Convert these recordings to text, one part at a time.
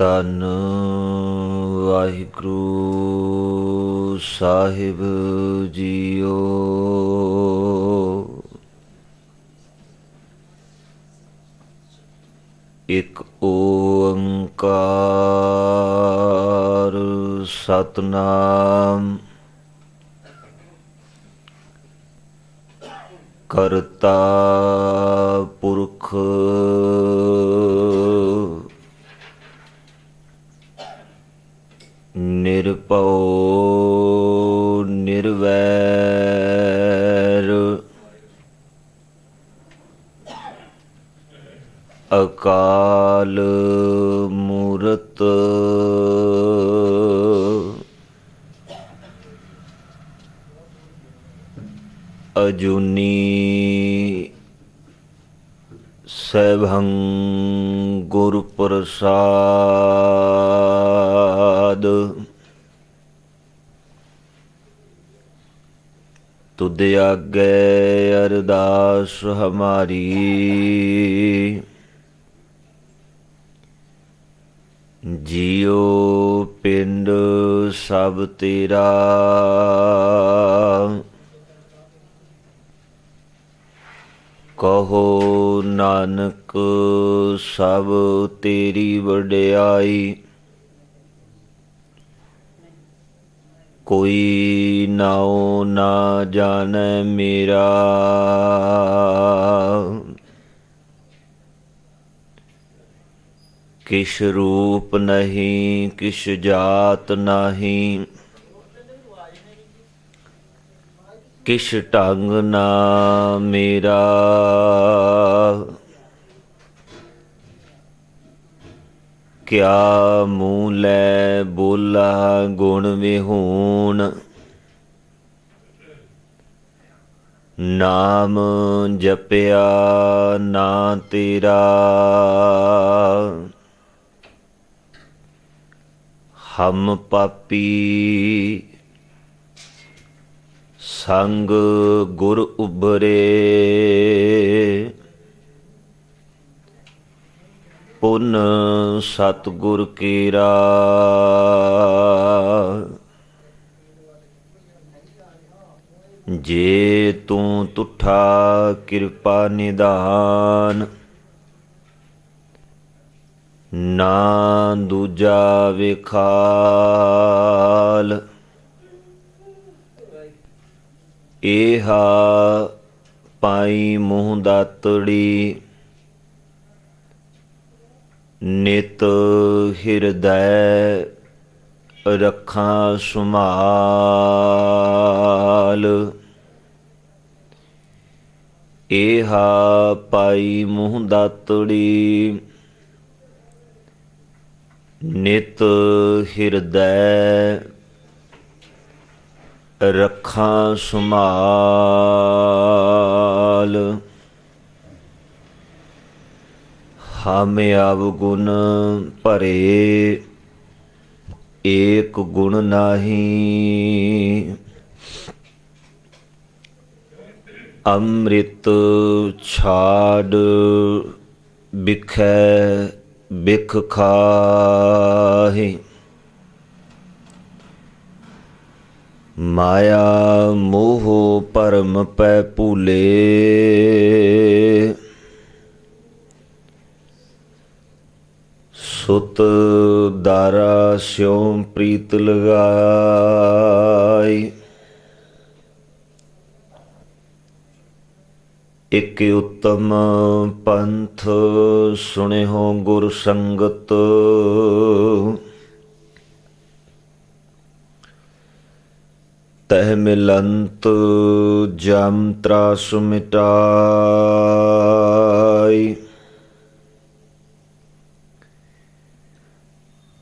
ਧੰਨ ਵਾਹਿਗੁਰੂ ਸਾਹਿਬ ਜੀਓ। ਇਕ ਓੰਕਾਰ ਸਤਿਨਾਮ ਕਰਤਾ ਪੁਰਖ ਨਿਰਭਉ ਨਿਰਵੈਰ ਅਕਾਲ ਮੂਰਤ ਅਜੂਨੀ ਸੈਭੰ ਗੁਰ ਪ੍ਰਸਾਦ। ਤੁਧ ਆਗੇ ਅਰਦਾਸ ਹਮਾਰੀ ਜੀਉ ਪਿੰਡ ਸਭ ਤੇਰਾ। ਕਹੋ ਨਾਨਕ ਸਭ ਤੇਰੀ ਵਡਿਆਈ। ਕੋਈ ਨਾਉ ਨਾ ਜਾਣੈ ਮੇਰਾ। ਕਿਛ ਰੂਪ ਨਹੀਂ ਕਿਛ ਜਾਤ ਨਹੀਂ, ਕਿਛ ਢੰਗ ਨਾ ਮੇਰਾ। ਕਿਆ ਮੂੰਹ ਲੈ ਬੋਲਾ ਗੁਣ ਵਿਹੂਣ। ਨਾਮ ਜਪਿਆ ਨਾ ਤੇਰਾ। ਹਮ ਪਾਪੀ ਸੰਗ ਗੁਰ ਉਬਰੇ। ਪੁਨ ਸਤਿਗੁਰ ਕੇਰਾ। ਜੇ ਤੂੰ ਤੁਠਾ ਕਿਰਪਾ ਨਿਧਾਨ। ਨਾ ਦੂਜਾ ਵੇਖਾਲ। ਏਹਾ ਪਾਈ ਮੂੰਹ ਦਾਤੜੀ। ਨਿਤ ਹਿਰਦੈ ਰੱਖਾਂ ਸੁਮਾਲ। ਏਹਾ ਪਾਈ ਮੂੰਹ ਦਾਤੜੀ। ਨਿਤ ਹਿਰਦੈ ਰੱਖਾਂ ਸੁਮਾਲ। ਹਮ ਅਵਗੁਣ ਭਰੇ ਏਕ ਗੁਣ ਨਾਹੀ। ਅੰਮ੍ਰਿਤ ਛਾੜ ਬਿਖੈ ਬਿਖ ਖਾਹੀ। ਮਾਇਆ ਮੋਹ ਭਰਮ ਪੈ ਭੂਲੇ। ਸੁਤ ਦਾਰਾ ਸਿਉ ਪ੍ਰੀਤ ਲਗਾਈ। ਇਕ ਉੱਤਮ ਪੰਥ ਸੁਣਿਓ ਗੁਰ ਸੰਗਤ। ਤਹਿ ਮਿਲੰਤ ਜਮ ਤਰਾਸ ਮਿਟਾਈ।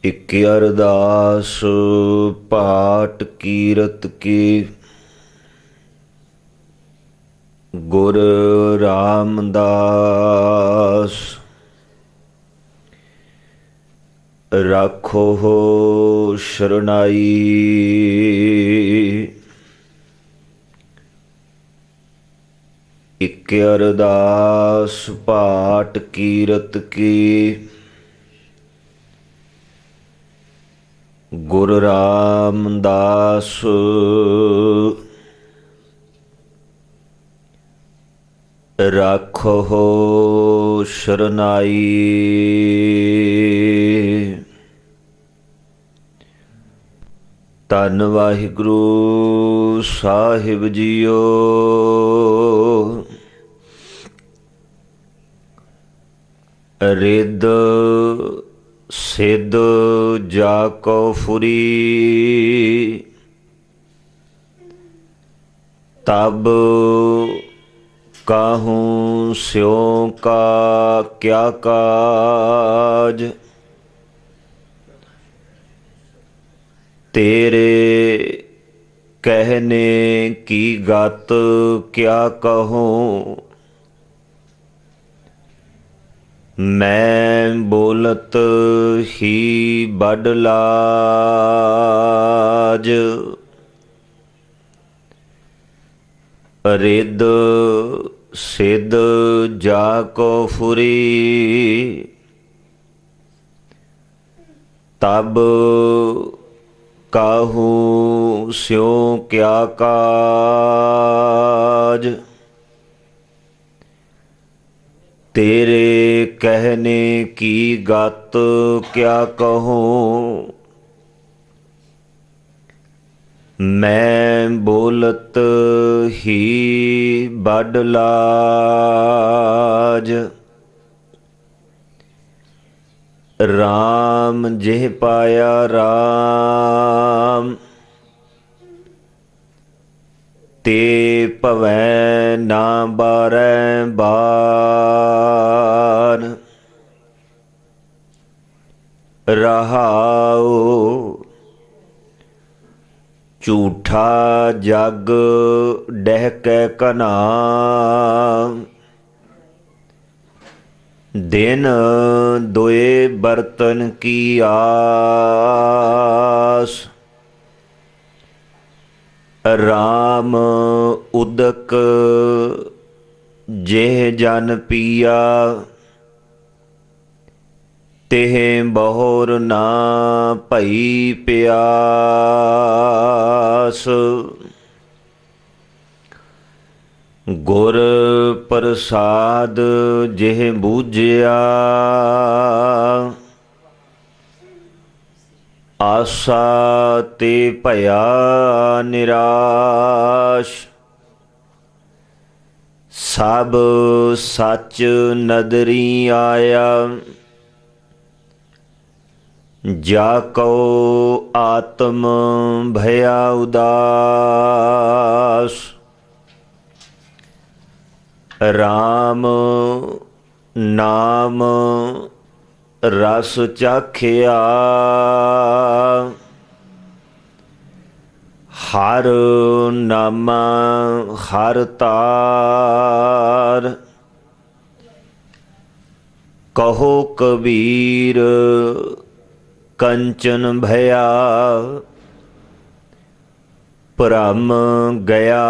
ਇਕ ਅਰਦਾਸ ਪਾਟ ਕੀਰਤ ਕੀ। ਗੁਰ ਰਾਮਦਾਸ ਰਾਖੋ ਸ਼ਰਨਾਈ। ਇਕ ਅਰਦਾਸ ਪਾਟ ਕੀਰਤ ਕੀ। ਗੁਰੂ ਰਾਮਦਾਸ ਰਾਖੋ ਸ਼ਰਨਾਈ। ਧੰਨ ਵਾਹਿਗੁਰੂ ਸਾਹਿਬ ਜੀਓ। ਰਿੱਧ ਸਿੱਧ ਜਾ ਕੋ ਫੁਰੀ, ਤਬ ਕਾਹੂੰ ਸਿਉ ਕਾ ਕਿਆ ਕਾਜ। ਤੇਰੇ ਕਹਿਨੇ ਕੀ ਗਤ ਕਿਆ ਕਹੂੰ। ਮੈਂ ਬੋਲਤ ਹੀ ਬਡ ਲਾਜ। ਰਿੱਧ ਸਿੱਧ ਜਾ ਕੋ ਫੁਰੀ, ਤਬ ਕਾਹੂ ਸਿਉ ਕਿਆ ਕਾਜ। ਤੇਰੇ ਕਹਿਨੇ ਕੀ ਗਤ ਕਿਆ ਕਹੂੰ। ਮੈਂ ਬੋਲਤ ਹੀ ਬਡ ਲਾਜ। ਰਾਮ ਜਿਹ ਪਾਇਆ ਰਾਮ, ਤੇ ਭਵੈ ਨਾ ਬਾਰੈ ਬਾਰ। ਰਹਾਉ ਝੂਠਾ ਜਗ ਡਹਿਕੈ ਕਨਾ, ਦਿਨ ਦੋਏ ਬਰਤਨ ਕੀ ਆਸ। ਰਾਮ ਉਦਕ ਜਿਹ ਜਨ ਪੀਆ, ਤਿਹ ਬਹੁਰ ਨਾ ਭਈ ਪਿਆਸ। ਗੁਰ ਪ੍ਰਸਾਦ ਜਿਹ ਬੂਝਿਆ, ਆਸਾ ਤੇ ਭਇਆ ਨਿਰਾਸ਼। ਸਭ ਸੱਚ ਨਦਰੀ ਆਇਆ, ਜਾ ਕਉ ਆਤਮ ਭਇਆ ਉਦਾਸ। ਰਾਮ ਨਾਮ ਰਸ ਚਾਖਿਆ, ਹਰ ਨਾਮਾ ਹਰ ਤਾਰ। ਕਹੋ ਕਬੀਰ ਕੰਚਨ ਭਇਆ, ਭ੍ਰਮ ਗਿਆ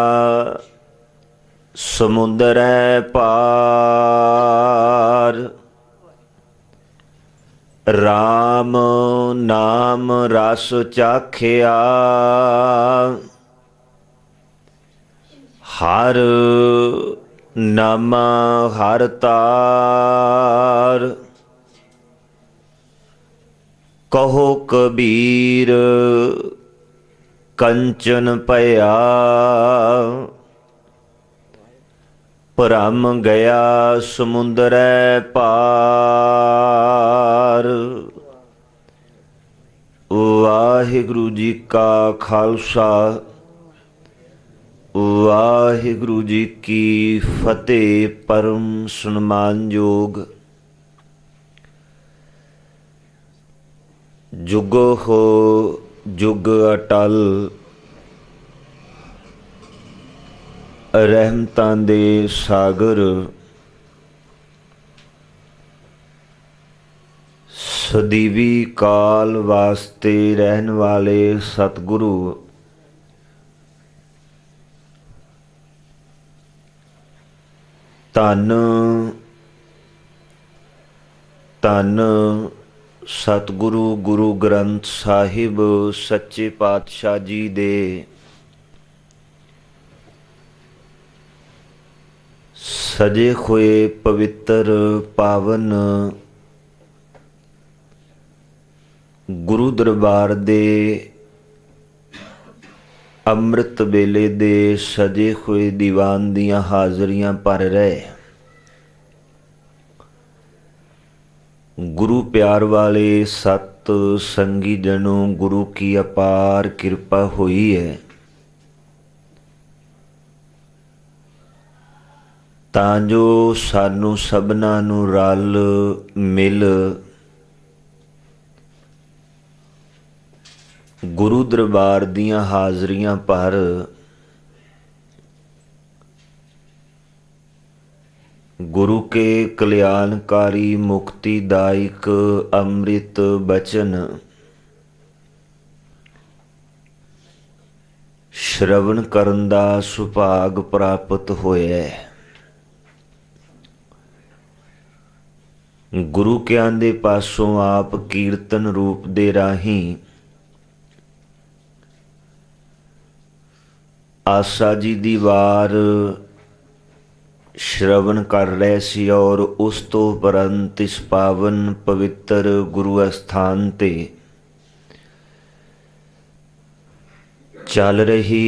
ਸਮੁੰਦਰੈ ਪਾਰ। ਰਾਮ ਨਾਮ ਰਸ ਚਾਖਿਆ, ਹਰ ਨਾਮਾ ਹਰ ਤਾਰ। ਕਹੋ ਕਬੀਰ ਕੰਚਨ ਭਇਆ, ਭ੍ਰਮ ਗਿਆ ਸਮੁੰਦਰੈ ਪਾਰ। ਵਾਹਿਗੁਰੂ ਜੀ ਕਾ ਖਾਲਸਾ, ਵਾਹਿਗੁਰੂ ਜੀ ਕੀ ਫਤਿਹ। ਪਰਮ ਸਨਮਾਨਯੋਗ ਜੁਗੋ ਹੋ ਜੁਗ ਅਟਲ, ਰਹਿਮਤਾਂ ਦੇ ਸਾਗਰ, ਸਦੀਵੀ ਕਾਲ ਵਾਸਤੇ ਰਹਿਣ ਵਾਲੇ ਸਤਿਗੁਰੂ ਧੰਨ ਧੰਨ ਸਤਿਗੁਰੂ ਗੁਰੂ ਗ੍ਰੰਥ ਸਾਹਿਬ ਸੱਚੇ ਪਾਤਸ਼ਾਹ ਜੀ ਦੇ ਸਜੇ ਹੋਏ ਪਵਿੱਤਰ ਪਾਵਨ ਗੁਰੂ ਦਰਬਾਰ ਦੇ ਅੰਮ੍ਰਿਤ ਵੇਲੇ ਦੇ ਸਜੇ ਹੋਏ ਦੀਵਾਨ ਦੀਆਂ ਹਾਜ਼ਰੀਆਂ ਭਰ ਰਹੇ ਗੁਰੂ ਪਿਆਰ ਵਾਲੇ ਸਤ ਸੰਗੀ ਜਨੋਂ, ਗੁਰੂ ਕੀ ਅਪਾਰ ਕਿਰਪਾ ਹੋਈ ਹੈ ਤਾਂ ਜੋ ਸਾਨੂੰ ਸਭਨਾਂ ਨੂੰ ਰਲ ਮਿਲ ਗੁਰੂ ਦਰਬਾਰ ਦੀਆਂ ਹਾਜ਼ਰੀਆਂ ਭਰ गुरु के कल्याणकारी मुक्तिदायक अमृत बचन श्रवण करन दा सुभाग प्राप्त होया। गुरु कियां दे पासों आप कीर्तन रूप दे राही आसा जी दी वार श्रवण कर रहे सी और उस तो उपरंत इस पावन पवित्र गुरु अस्थान ते चल रही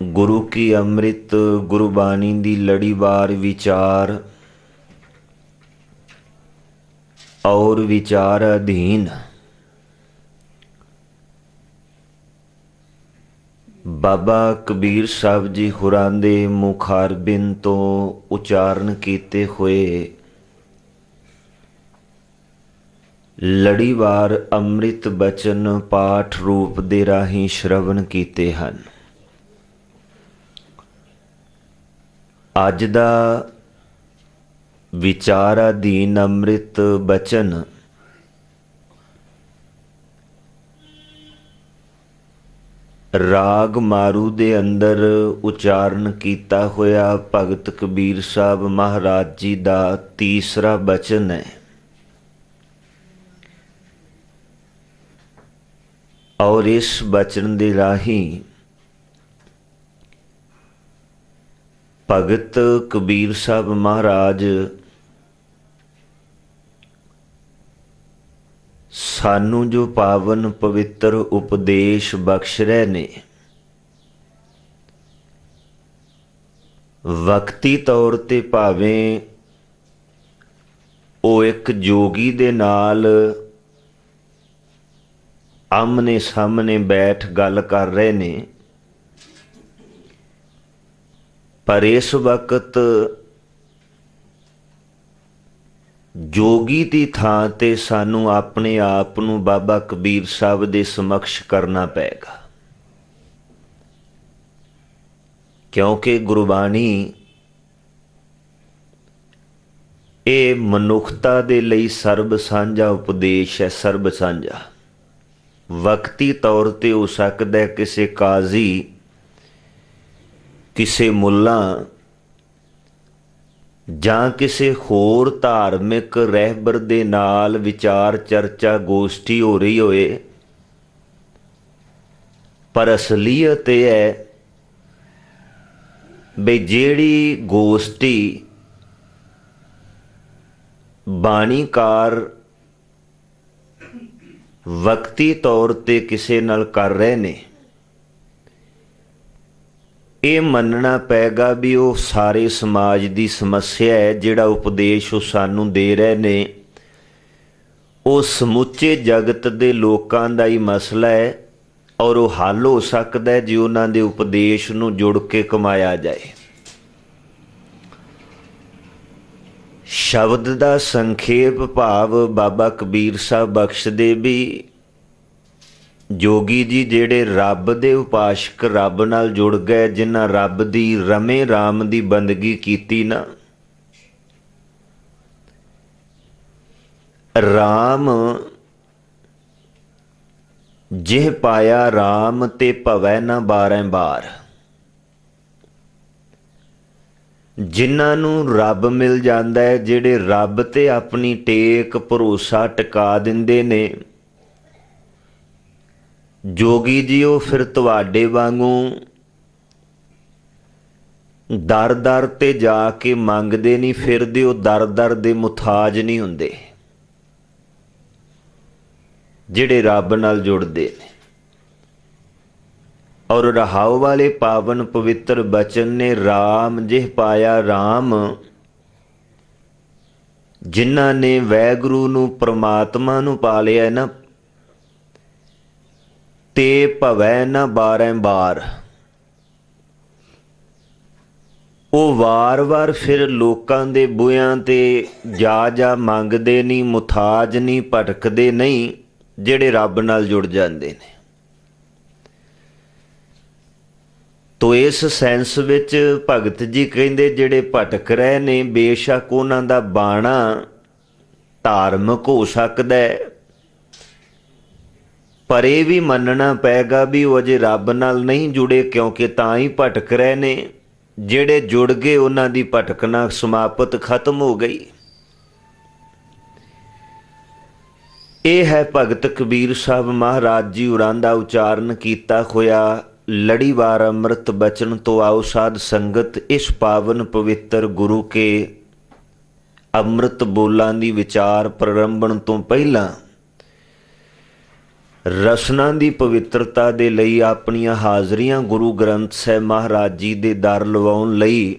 गुरु की अमृत गुरबाणी दी लड़ीवार विचार और विचार अधीन बाबा कबीर साहब जी हुरां दे मुखारबिन तो उचारण कीते हुए लड़ीवार अमृत बचन पाठ रूप दे राही श्रवण कीते हन। अज दा विचाराधीन अमृत बचन राग मारू दे अंदर उचारण कीता होया भगत कबीर साहब महाराज जी दा तीसरा बचन है और इस बचन दे राही भगत कबीर साहब महाराज सानू जो पावन पवित्र उपदेश बख्श रहे ने वक्ती तौर ते भावें वो एक जोगी दे नाल आमने सामने बैठ गल कर रहे ने पर इस वक्त जोगी की थां ते सानू अपने आप नू बाबा कबीर साहब दे समक्ष करना पेगा क्योंकि गुरबाणी ये मनुखता दे लई सर्ब सांझा उपदेश है। सर्ब सांझा वक्ती तौर ते हो सकदा है किसी काजी किसी मुल्ला ਜਾਂ ਕਿਸੇ ਹੋਰ ਧਾਰਮਿਕ ਰਹਿਬਰ ਦੇ ਨਾਲ ਵਿਚਾਰ ਚਰਚਾ ਗੋਸ਼ਟੀ ਹੋ ਰਹੀ ਹੋਏ ਪਰ ਅਸਲੀਅਤ ਇਹ ਹੈ ਬਈ ਜਿਹੜੀ ਗੋਸ਼ਟੀ ਬਾਣੀਕਾਰ ਵਕਤੀ ਤੌਰ ਤੇ ਕਿਸੇ ਨਾਲ ਕਰ ਰਹੇ ਨੇ ਇਹ ਮੰਨਣਾ ਪੈਗਾ ਵੀ ਉਹ ਸਾਰੇ ਸਮਾਜ ਦੀ ਸਮੱਸਿਆ ਹੈ। ਜਿਹੜਾ ਉਪਦੇਸ਼ ਉਹ ਸਾਨੂੰ ਦੇ ਰਹੇ ਨੇ ਉਹ ਸਮੁੱਚੇ ਜਗਤ ਦੇ ਲੋਕਾਂ ਦਾ ਹੀ ਮਸਲਾ ਹੈ ਔਰ ਉਹ ਹੱਲ ਹੋ ਸਕਦਾ ਜੇ ਉਹਨਾਂ ਦੇ ਉਪਦੇਸ਼ ਨੂੰ ਜੁੜ ਕੇ ਕਮਾਇਆ ਜਾਏ। ਸ਼ਬਦ ਦਾ ਸੰਖੇਪ ਭਾਵ ਬਾਬਾ ਕਬੀਰ ਸਾਹਿਬ ਬਖਸ਼ਦੇ ਵੀ जोगी जी जेड़े रब दे उपासक रब नाल जुड़ गए जिन्हां रब दी रमे राम दी बंदगी कीती ना राम जिह पाया राम ते भवै ना बारह बार ਜਿਨ੍ਹਾਂ ਨੂੰ ਰੱਬ ਮਿਲ ਜਾਂਦਾ ਹੈ, ਜਿਹੜੇ ਰੱਬ ਤੇ ਆਪਣੀ ਟੇਕ ਭਰੋਸਾ ਟਿਕਾ ਦਿੰਦੇ ਨੇ, ਜੋਗੀ ਜੀ ਉਹ ਫਿਰ ਤੁਹਾਡੇ ਵਾਂਗੂ ਦਰ ਦਰ ਤੇ ਜਾ ਕੇ ਮੰਗਦੇ ਨਹੀਂ ਫਿਰਦੇ, ਉਹ ਦਰ ਦਰ ਦੇ ਮੁਤਾਜ ਨਹੀਂ ਹੁੰਦੇ ਜਿਹੜੇ ਰੱਬ ਨਾਲ ਜੁੜਦੇ ਨੇ। ਔਰ ਰਹਾਉ ਵਾਲੇ ਪਾਵਨ ਪਵਿੱਤਰ ਬਚਨ ਨੇ, ਰਾਮ ਜਿਹ ਪਾਇਆ ਰਾਮ, ਜਿਨ੍ਹਾਂ ਨੇ ਵੈਗੁਰੂ ਨੂੰ ਪ੍ਰਮਾਤਮਾ ਨੂੰ ਪਾ ਲਿਆ ਨਾ, ਤੇ ਭਵੈ ਨਾ ਬਾਰੰਬਾਰ, ਉਹ ਵਾਰ-ਵਾਰ ਫਿਰ ਲੋਕਾਂ ਦੇ ਬੂਹਿਆਂ ਤੇ ਜਾ ਮੰਗਦੇ ਨਹੀਂ, ਮੁਤਾਜ ਨਹੀਂ, ਭਟਕਦੇ ਨਹੀਂ, ਜਿਹੜੇ ਰੱਬ ਨਾਲ ਜੁੜ ਜਾਂਦੇ ਨੇ। ਤੋ ਇਸ ਸੈਂਸ ਵਿੱਚ ਭਗਤ ਜੀ ਕਹਿੰਦੇ ਜਿਹੜੇ ਭਟਕ ਰਹੇ ਨੇ, ਬੇਸ਼ੱਕ ਉਹਨਾਂ ਦਾ ਬਾਣਾ ਧਾਰਮਿਕ ਹੋ ਸਕਦਾ ਹੈ, ਪਰ ਇਹ ਵੀ ਮੰਨਣਾ ਪਏਗਾ ਵੀ ਉਹ ਅਜੇ ਰੱਬ ਨਾਲ ਨਹੀਂ ਜੁੜੇ, ਕਿਉਂਕਿ ਤਾਂ ਹੀ ਭਟਕ ਰਹੇ ਨੇ। ਜਿਹੜੇ ਜੁੜ ਗਏ ਉਹਨਾਂ ਦੀ ਭਟਕਣਾ ਸਮਾਪਤ ਖਤਮ ਹੋ ਗਈ। ਇਹ ਹੈ ਭਗਤ ਕਬੀਰ ਸਾਹਿਬ ਮਹਾਰਾਜ ਜੀ ਹੋਰਾਂ ਦਾ ਉਚਾਰਨ ਕੀਤਾ ਹੋਇਆ ਲੜੀਵਾਰ ਅੰਮ੍ਰਿਤ ਬਚਨ। ਤੋਂ ਆਓ ਸਾਧ ਸੰਗਤ, ਇਸ ਪਾਵਨ ਪਵਿੱਤਰ ਗੁਰੂ ਕੇ ਅੰਮ੍ਰਿਤ ਬੋਲਾਂ ਦੀ ਵਿਚਾਰ ਪ੍ਰਰੰਭਣ ਤੋਂ ਪਹਿਲਾਂ ਰਸਨਾ ਦੀ ਪਵਿੱਤਰਤਾ ਦੇ ਲਈ ਆਪਣੀਆਂ ਹਾਜ਼ਰੀਆਂ ਗੁਰੂ ਗ੍ਰੰਥ ਸਾਹਿਬ ਮਹਾਰਾਜ ਜੀ ਦੇ ਦਰ ਲਵਾਉਣ ਲਈ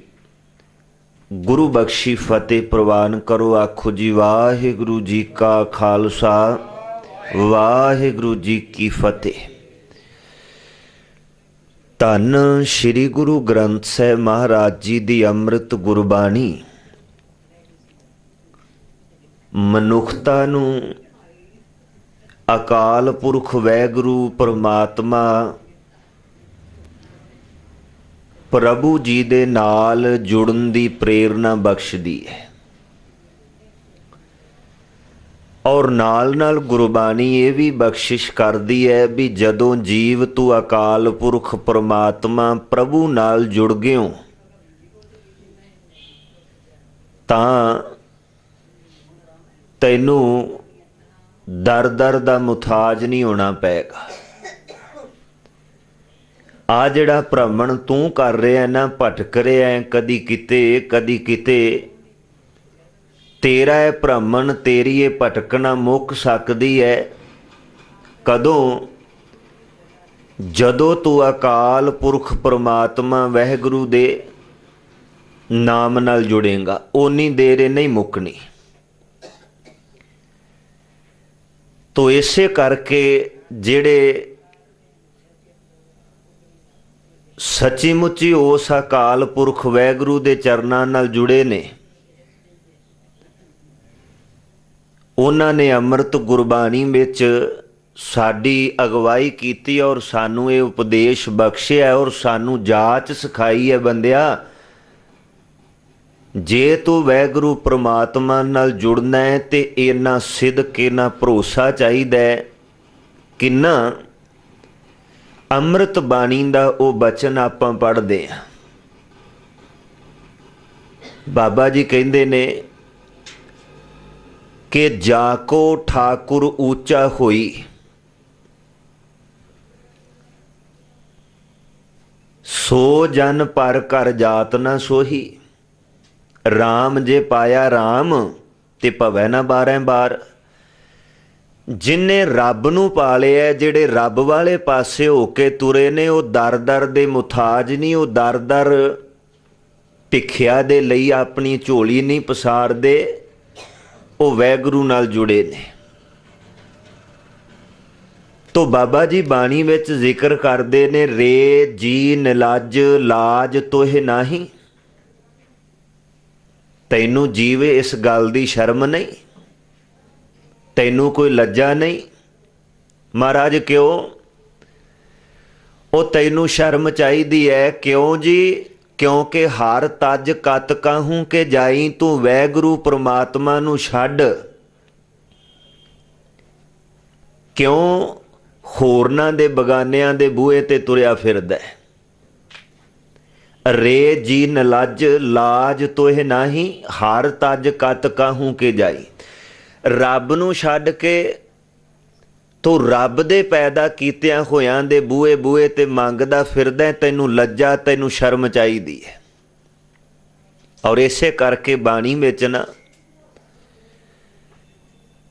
ਗੁਰੂ ਬਖਸ਼ੀ ਫਤਿਹ ਪ੍ਰਵਾਨ ਕਰੋ। ਆਖੋ ਜੀ ਵਾਹਿਗੁਰੂ ਜੀ ਕਾ ਖਾਲਸਾ, ਵਾਹਿਗੁਰੂ ਜੀ ਕੀ ਫਤਿਹ। ਧੰਨ ਸ਼੍ਰੀ ਗੁਰੂ ਗ੍ਰੰਥ ਸਾਹਿਬ ਮਹਾਰਾਜ ਜੀ ਦੀ ਅੰਮ੍ਰਿਤ ਗੁਰਬਾਣੀ ਮਨੁੱਖਤਾ ਨੂੰ ਅਕਾਲ ਪੁਰਖ ਵੈਗੁਰੂ ਪਰਮਾਤਮਾ ਪ੍ਰਭੂ ਜੀ ਦੇ ਨਾਲ ਜੁੜਨ ਦੀ ਪ੍ਰੇਰਨਾ ਬਖਸ਼ਦੀ ਹੈ। ਔਰ ਨਾਲ ਨਾਲ ਗੁਰਬਾਣੀ ਇਹ ਵੀ ਬਖਸ਼ਿਸ਼ ਕਰਦੀ ਹੈ ਵੀ ਜਦੋਂ ਜੀਵ ਤੂੰ ਅਕਾਲ ਪੁਰਖ ਪਰਮਾਤਮਾ ਪ੍ਰਭੂ ਨਾਲ ਜੁੜ ਗਿਓ ਤਾਂ ਤੈਨੂੰ ਦਰ ਦਰ ਦਾ ਮੁਤਾਜ ਨਹੀਂ ਹੋਣਾ ਪਏਗਾ। ਆ ਜਿਹੜਾ ਭ੍ਰਮਣ ਤੂੰ ਕਰ ਰਿਹਾ ਨਾ, ਭਟਕ ਰਿਹਾ ਕਦੀ ਕਿਤੇ ਕਦੀ ਕਿਤੇ, ਤੇਰਾ ਇਹ ਭ੍ਰਮਣ, ਤੇਰੀ ਇਹ ਭਟਕਣਾ ਮੁੱਕ ਸਕਦੀ ਹੈ ਕਦੋਂ? ਜਦੋਂ ਤੂੰ ਅਕਾਲ ਪੁਰਖ ਪਰਮਾਤਮਾ ਵਾਹਿਗੁਰੂ ਦੇ ਨਾਮ ਨਾਲ ਜੁੜੇਗਾ, ਓਨੀ ਦੇਰ ਇਹ ਨਹੀਂ ਮੁੱਕਣੀ। ਤੋ ਇਸੇ ਕਰਕੇ ਜਿਹੜੇ ਸੱਚੀ ਮੁੱਚੀ ਉਸ ਅਕਾਲ ਪੁਰਖ ਵਾਹਿਗੁਰੂ ਦੇ ਚਰਨਾਂ ਨਾਲ ਜੁੜੇ ਨੇ, ਉਹਨਾਂ ਨੇ ਅੰਮ੍ਰਿਤ ਗੁਰਬਾਣੀ ਵਿੱਚ ਸਾਡੀ ਅਗਵਾਈ ਕੀਤੀ ਔਰ ਸਾਨੂੰ ਇਹ ਉਪਦੇਸ਼ ਬਖਸ਼ਿਆ ਔਰ ਸਾਨੂੰ ਜਾਚ ਸਿਖਾਈ ਹੈ, ਬੰਦਿਆ ਜੇ ਤੂੰ ਵਾਹਿਗੁਰੂ ਪ੍ਰਮਾਤਮਾ ਨਾਲ ਜੁੜਨਾ ਹੈ ਤੇ ਇੰਨਾ ਸਿਦਕ, ਇੰਨਾ ਭਰੋਸਾ ਚਾਹੀਦਾ ਹੈ। ਕਿੰਨਾ? ਅੰਮ੍ਰਿਤ ਬਾਣੀ ਦਾ ਉਹ ਬਚਨ ਆਪਾਂ ਪੜ੍ਹਦੇ ਹਾਂ, ਬਾਬਾ ਜੀ ਕਹਿੰਦੇ ਨੇ ਕਿ ਜਾ ਕੋ ਠਾਕੁਰ ਉੱਚਾ ਹੋਈ, ਸੋ ਜਨ ਪਰ ਕਰ ਜਾਤ ਨਾ ਸੋਹੀ। ਰਾਮ ਜੇ ਪਾਇਆ ਰਾਮ ਤੇ ਭਵੈ ਨਾ ਬਾਰੰਬਾਰ। ਜਿਨ੍ਹੇ ਰੱਬ ਨੂੰ ਪਾ ਲਿਆ, ਜਿਹੜੇ ਰੱਬ ਵਾਲੇ ਪਾਸੇ ਹੋ ਕੇ ਤੁਰੇ ਨੇ, ਉਹ ਦਰ ਦਰ ਦੇ ਮੁਤਾਜ ਨਹੀਂ, ਉਹ ਦਰ ਦਰ ਭਿੱਖਿਆ ਦੇ ਲਈ ਆਪਣੀ ਝੋਲੀ ਨਹੀਂ ਪਸਾਰਦੇ, ਉਹ ਵਾਹਿਗੁਰੂ ਨਾਲ ਜੁੜੇ ਨੇ। ਤੋ ਬਾਬਾ ਜੀ ਬਾਣੀ ਵਿੱਚ ਜ਼ਿਕਰ ਕਰਦੇ ਨੇ, ਰੇ ਜੀ ਨਿਲਜ ਲਾਜ ਤੋਹਿ ਨਾਹੀ। ਤੈਨੂੰ ਜੀਵੇ ਇਸ ਗੱਲ ਦੀ ਸ਼ਰਮ ਨਹੀਂ, ਤੈਨੂੰ ਕੋਈ ਲੱਜਾ ਨਹੀਂ। ਮਹਾਰਾਜ ਕਿਉਂ? ਉਹ ਤੈਨੂੰ ਸ਼ਰਮ ਚਾਹੀਦੀ ਹੈ। ਕਿਉਂ ਜੀ? ਕਿਉਂਕਿ ਹਰ ਤਜ ਕਤ ਕਾਹੂੰ ਕੇ ਜਾਈ, ਤੂੰ ਵਾਹਿਗੁਰੂ ਪ੍ਰਮਾਤਮਾ ਨੂੰ ਛੱਡ ਕਿਉਂ ਹੋਰਨਾਂ ਦੇ ਬਗਾਨਿਆਂ ਦੇ ਬੂਹੇ ਤੇ ਤੁਰਿਆ ਫਿਰਦਾ? रे जी नलज लाज तोह नाही, हार तज कत काहू के जाई। रब नूं छड्ड के तू रब दे पैदा कीतियां होयां दे बूहे बूहे ते मंगदा फिरदा, तैनूं लज्जा तैनूं शर्म चाहीदी है। और इसे करके बाणी विच ना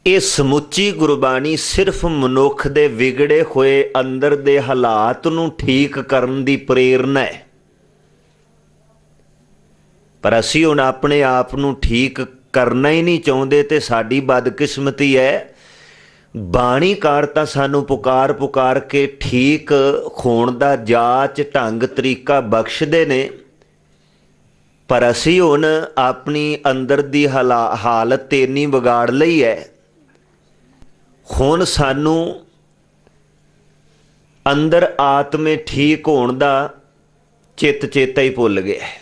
ये समुची गुरबाणी सिर्फ मनुख दे विगड़े होए अंदर दे हालात नूं ठीक करन दी प्रेरणा है। पर असीं हुण अपने आप नूं ठीक करना ही नहीं चाहुंदे ते साडी बदकिस्मती है। बाणीकार तां सानूं पुकार पुकार के ठीक होण दा जाच ढंग तरीका बख्शदे ने, पर असीं हुण अपनी अंदर दी हालत इन्नी विगाड़ लई है, हुण सानूं अंदर आत्मे ठीक होण दा चित चेता ही भुल गया है।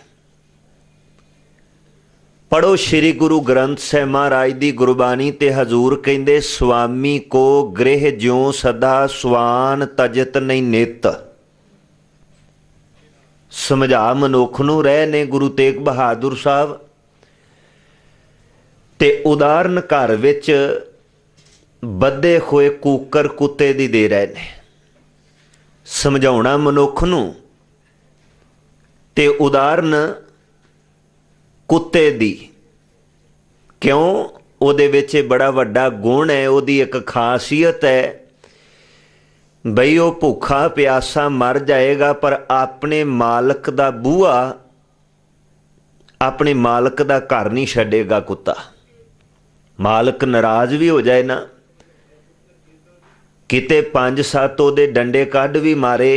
पढ़ो श्री गुरु ग्रंथ साहिब महाराज दी गुरबाणी ते हजूर कहंदे, स्वामी को गृह ज्यों सदा स्वान तजत नहीं नित। समझा मनुख नूं रहे ने गुरु तेग बहादुर साहब, ते उदाहरण घर विच बधे होए कूकर कुत्ते दी दे रहे ने। समझाउणा मनुख नूं ते उदाहरण कुत्ते दी, क्यों? उहदे विच बड़ा वड्डा गुण है, उहदी एक खासियत है बई वो भुखा प्यासा मर जाएगा पर अपने मालक दा बूहा, अपने मालक दा घर नहीं छड्डेगा कुत्ता। मालक नाराज भी हो जाए ना, किते 5-7 उहदे डंडे कढ भी मारे,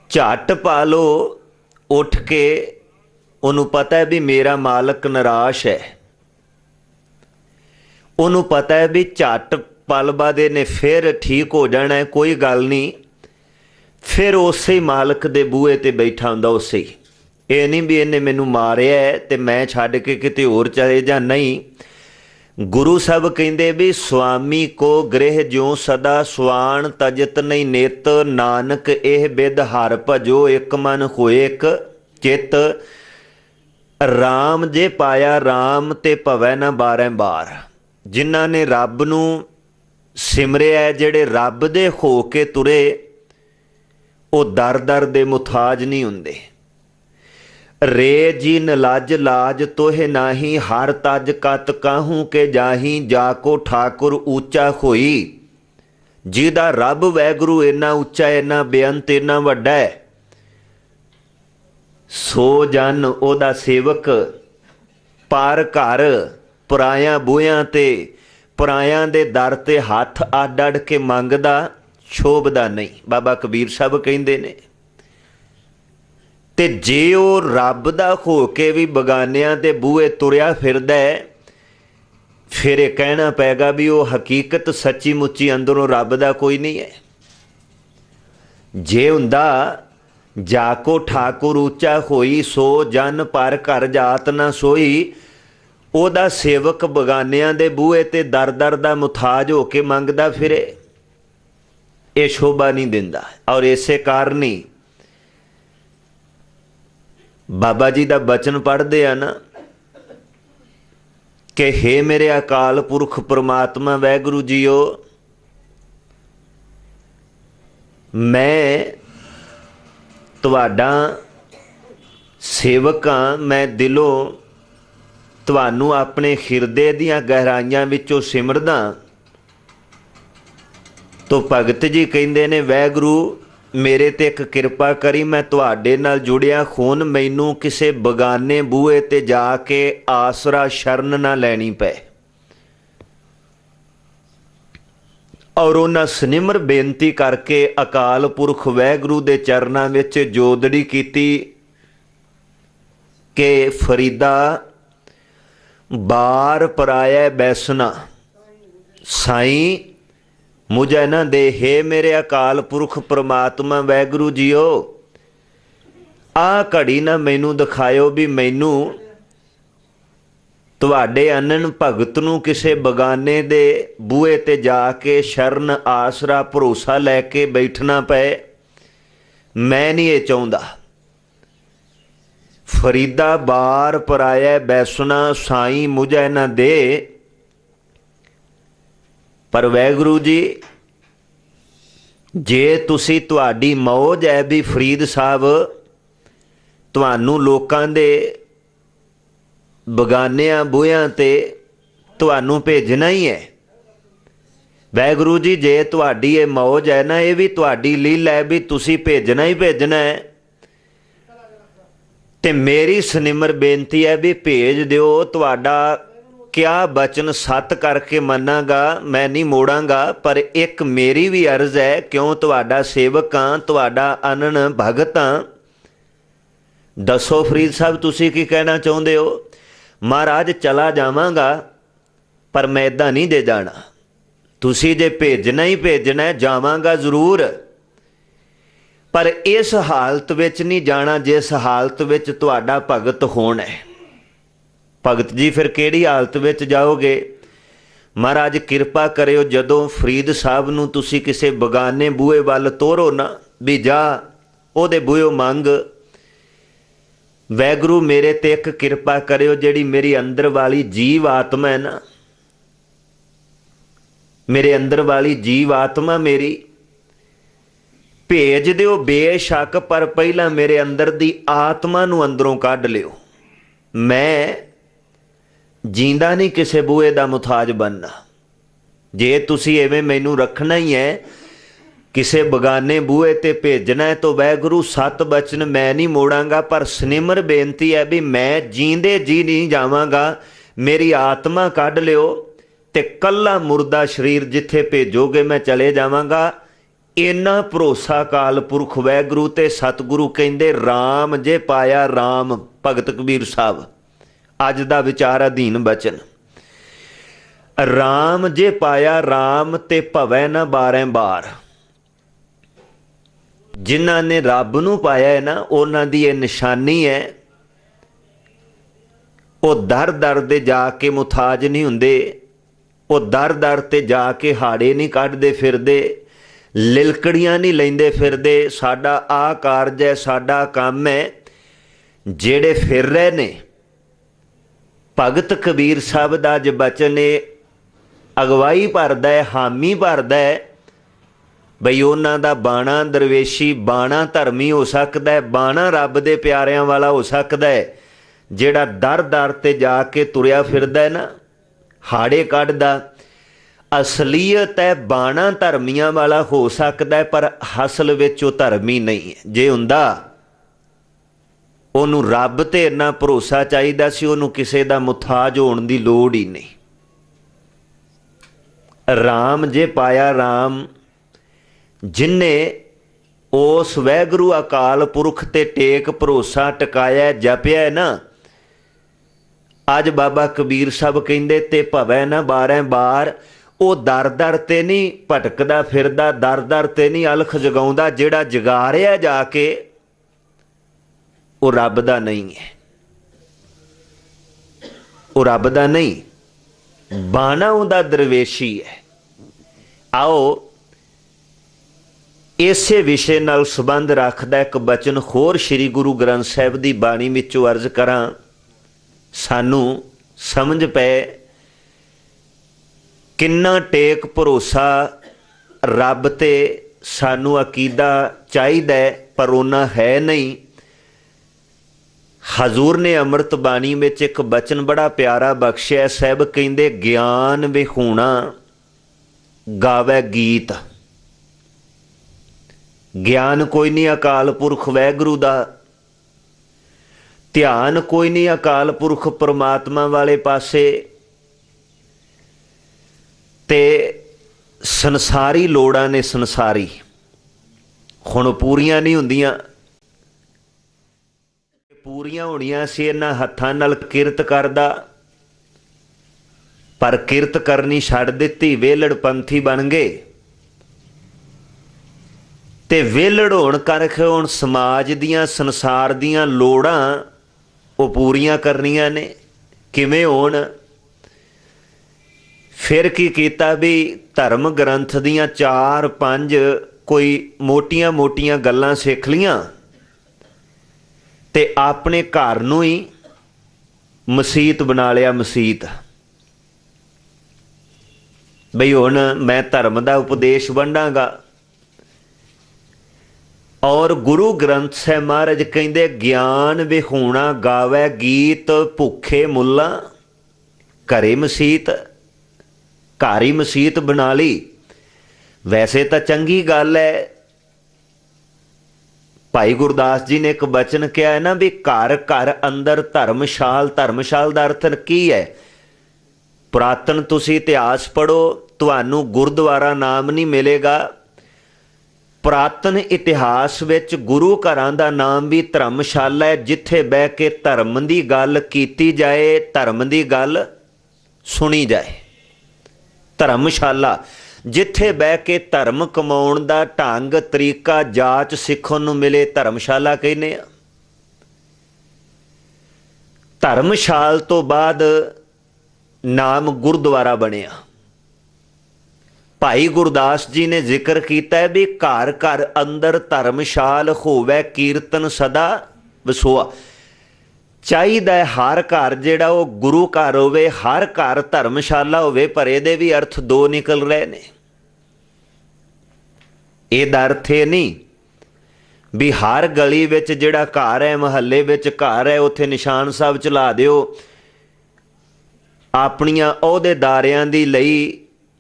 झट पा लो उठ के, उन्होंने पता है भी मेरा मालक निराश है, उन्होंने पता है भी झट पल बाद ने फिर ठीक हो जाना है, कोई गल नहीं, फिर उस ही मालक दे बूहे ते बैठा हुंदा उसे ही। ये नहीं भी इन्हें मैनू मारिया है ते मैं छड्ड के किते होर चले जा, नहीं। गुरु साहब कहंदे भी स्वामी को गृह ज्यों सदा स्वान तजत नहीं नित, नानक एह बिद हर भजो एक मन होए एक चित। राम जे पाया राम ते भवै ना बारह बार। जिन्हां ने रब नूं सिमरिया है, जेड़े रब दे हो के तुरे, वो दर दर दे मुथाज नहीं हुंदे। रे जी नलज लाज तोहे नाही, हर तज कत काहू के जाही, जाको ठाकुर ऊंचा होई। जिहदा रब वैगुरु इन्ना उच्चा, इन्ना बेअंत, इन्ना वड्डा है, सो जन ओदा सेवक पर घर पराया बूहियां ते परायां दे दर ते हथ अड अड के मंगदा शोभदा नहीं। बाबा कबीर साहब कहंदे ने, ते जे वो रब दा हो के भी बगानियां दे बूहे तुरिया फिरदा है, फिर ये कहना पैगा भी वो हकीकत सच्ची मुच्ची अंदरों रब दा कोई नहीं है। जे हुंदा जाको ठाकुर ऊंचा होई, सो जन पर घर जात ना सोई। ओदा सेवक बगानियां दे बूहे ते दर दर दा मुथाज हो के मंगदा फिरे, ये शोभा नहीं दिंदा। और इसे कारण ही बाबा जी दा बचन पढ़दे आ ना कि हे मेरे अकाल पुरख परमात्मा वैगुरु जीओ, मैं तुहाडा सेवक हाँ, मैं दिलों तुहानू अपने हिरदे दियां गहराइयां विचों सिमरदा। तो भगत जी कहंदे ने, वैगुरु मेरे ते एक किरपा करी, मैं तुहाडे नाल जुड़िया खून मैनू किसे बगाने बूहे ते जाके आसरा शरण ना लैनी पए। और उन्हां सनिमर बेनती करके अकाल पुरख वैगुरु दे चरनां विच जोदड़ी कीती कि फरीदा बार पराया बैसना, साईं मुझे ना दे। हे मेरे अकाल पुरख परमात्मा वैगुरु जीओ, आ घड़ी ना मैनू दिखायो भी मैनू तुहाडे अनन भगत नूं किसे बगाने दे बूहे ते जाके शरण आसरा भरोसा लैके बैठना पए। मैं नहीं ये चाहुंदा। फरीदा बार पराया बैसुना साई मुझे न दे। पर वैगुरु जी जे तुसी तुहाडी मौज है भी फरीद साहब तुहानू लोकां दे बगानियां बूहियां ते तुहानू भेजना ही है। वैगुरु जी जे तुहाडी ये मौज है ना, ये भी तुहाडी लीला है भी तुसी भेजना ही भेजना है। ते मेरी सनिमर बेनती है भी भेज दिओ। तुहाडा क्या बचन सत करके मनांगा, मैं नहीं मोड़ांगा। पर एक मेरी भी अर्ज है, क्यों तुहाडा सेवक हाँ, तुहाडा अनन भगत हाँ। दसो फरीद साहब तुसी की कहना चाहुंदे हो? महाराज चला जावांगा पर मैं इदां नहीं जे जाना। तुसी जे भेजना ही भेजना है, जावांगा जरूर, पर इस हालत विच नहीं जाना जिस हालत विच तुहाडा भगत होना है। भगत जी फिर किहड़ी हालत विच जाओगे? महाराज किरपा करियो जदों फरीद साहब नूं तुसी किसी बगाने बूहे वल तोरो ना भी जा ओहदे बूहे मंग। वैगुरु मेरे ते एक किरपा करियो, जिहड़ी मेरी अंदर वाली जीव आत्मा है ना, मेरे अंदर वाली जीव आत्मा मेरी भेज दिओ बेशक, पर पहला मेरे अंदर दी आत्मा नूं अंदरों कढ लिओ। मैं जींदा नहीं किसी बूहे दा मुथाज बनना। जे तुसी एवें मैनू रखना ही है, किसी बगाने बूहे ते भेजना है, तो वैगुरु सत बचन मैं नहीं मोड़ांगा। पर सनिमर बेनती है भी मैं जींदे जी नहीं जावांगा, मेरी आत्मा कढ लिओ ते कल्ला मुर्दा शरीर जिथे भेजोगे मैं चले जावांगा। इन्ना भरोसा काल पुरख वैगुरु ते सतगुरु कहंदे राम जे पाया राम। भगत कबीर साहब अज दा विचार अधीन बचन, राम जे पाया राम ते भवै न बारें बार। जिन्हां ने रब नूं पाया है ना, उन्हां दी ये निशानी है। वो दर दर दे जाके मुथाज नहीं हुंदे, वो दर दर ते जाके हाड़े नहीं कढदे फिरदे, लिलकड़ियां नहीं लेंदे फिरदे। साडा आ कारज है, साडा काम है। जेड़े फिर रहे ने भगत कबीर साहब दा ज बचन अगवाई भरदा है, हामी भरदा है बई उन्हां दा बाणा दरवेशी, बाणा धर्मी हो सकदा है, बाणा रब दे प्यारियां वाला हो सकदा है। जेड़ा दर दर ते जाके तुरिया फिरदा है ना, हाड़े कढदा, असलीयत है बाणा धर्मियां वाला हो सकदा है, पर असल विच वो धर्मी नहीं है। जे हुंदा ਉਹਨੂੰ ਰੱਬ ਤੇ ਇੰਨਾ ਭਰੋਸਾ ਚਾਹੀਦਾ ਸੀ, ਉਹਨੂੰ ਕਿਸੇ ਦਾ ਮੁਤਾਜ ਹੋਣ ਦੀ ਲੋੜ ਹੀ ਨਹੀਂ। ਰਾਮ ਜੇ ਪਾਇਆ ਰਾਮ, ਜਿਨ੍ਹੇ ਉਸ ਵੈਗੁਰੂ ਅਕਾਲ ਪੁਰਖ ਤੇ ਟੇਕ ਭਰੋਸਾ ਟਿਕਾਇਆ ਜਪਿਆ ਨਾ, ਅੱਜ ਬਾਬਾ ਕਬੀਰ ਸਾਹਿਬ ਕਹਿੰਦੇ ਤੇ ਭਵੈ ਨਾ ਬਾਰੈ ਬਾਰ। ਉਹ ਦਰ ਦਰ ਤੇ ਨਹੀਂ ਭਟਕਦਾ ਫਿਰਦਾ, ਦਰ ਦਰ ਤੇ ਨਹੀਂ ਅਲਖ ਜਗਾਉਂਦਾ। ਜਿਹੜਾ ਜਗਾ ਰਿਹਾ ਜਾ ਕੇ वो रब दा नहीं है, वो रब दा नहीं, बाणा उहदा दरवेशी है। आओ इसे विषय नाल संबंध रखदा एक बचन होर श्री गुरु ग्रंथ साहिब दी बाणी विचों अर्ज करां, सानू समझ पै किन्ना टेक भरोसा रब ते सानू अकीदा चाहीदा है, पर उन्ना है नहीं। हजूर ने अमृत बाणी में एक बचन बड़ा प्यारा बख्शिया। साहब कहंदे ज्ञान विहूणा गावे गीत। ज्ञान कोई नहीं अकाल पुरख वैगुरु दा, ध्यान कोई नहीं अकाल पुरख परमात्मा वाले पासे, ते संसारी लोड़ां ने संसारी हुण पूरियां नहीं हुंदियां। पूरियां होणियां सी इन्हां हत्थां नाल किरत करदा, पर किरत करनी छड्ड दित्ती, वेलड़ पंथी बन गए। ते वेलड़ होण करके हुण समाज दियां संसार दियां लोड़ां वो पूरियां करनियां ने। किवें होण? फिर की कीता भी धर्म ग्रंथ दियां 4-5 कोई मोटियां मोटियां गल्लां सिख लियां ते अपने घर नूं ही मसीत बना लिया। मसीत बई हुण मैं धर्म का उपदेश वंडांगा। और गुरु ग्रंथ साहिब महाराज कहंदे ज्ञान विहूणा गावै गीत, भुखे मुल्ला घरे मसीत। घर ही मसीत बना ली। वैसे तो चंगी गल है। भाई गुरदास जी ने एक बचन किया है ना भी घर घर अंदर धर्मशाल। धर्मशाल का अर्थ की है? पुरातन तुसी इतिहास पढ़ो, तुहानू गुरुद्वारा नाम नहीं मिलेगा। पुरातन इतिहास विच गुरु घरां दा नाम भी धर्मशाला है, जिथे बह के धर्म की गल कीती जाए, धर्म की गल सुनी जाए। धर्मशाला जिथे बह के धर्म कमाउण दा ढंग तरीका जाच सिखण नूं मिले, धर्मशाला कहने आ। धर्मशाल तो बाद नाम गुरुद्वारा बनिया। भाई गुरदास जी ने जिक्र किया है भी घर घर अंदर धर्मशाल होवे, कीर्तन सदा वसोआ। चाहिदा है हर घर जिहड़ा वो गुरु घर होवे, हर घर धर्मशाला होवे। पर इहदे भी अर्थ दो निकल रहे ने। इहदा अर्थ ये नहीं भी हर गली विच जिहड़ा घर है, महल्ले विच घर है, उत्थे निशान साहब चला दिओ, अपनियां अहुदेदारियां दी लई,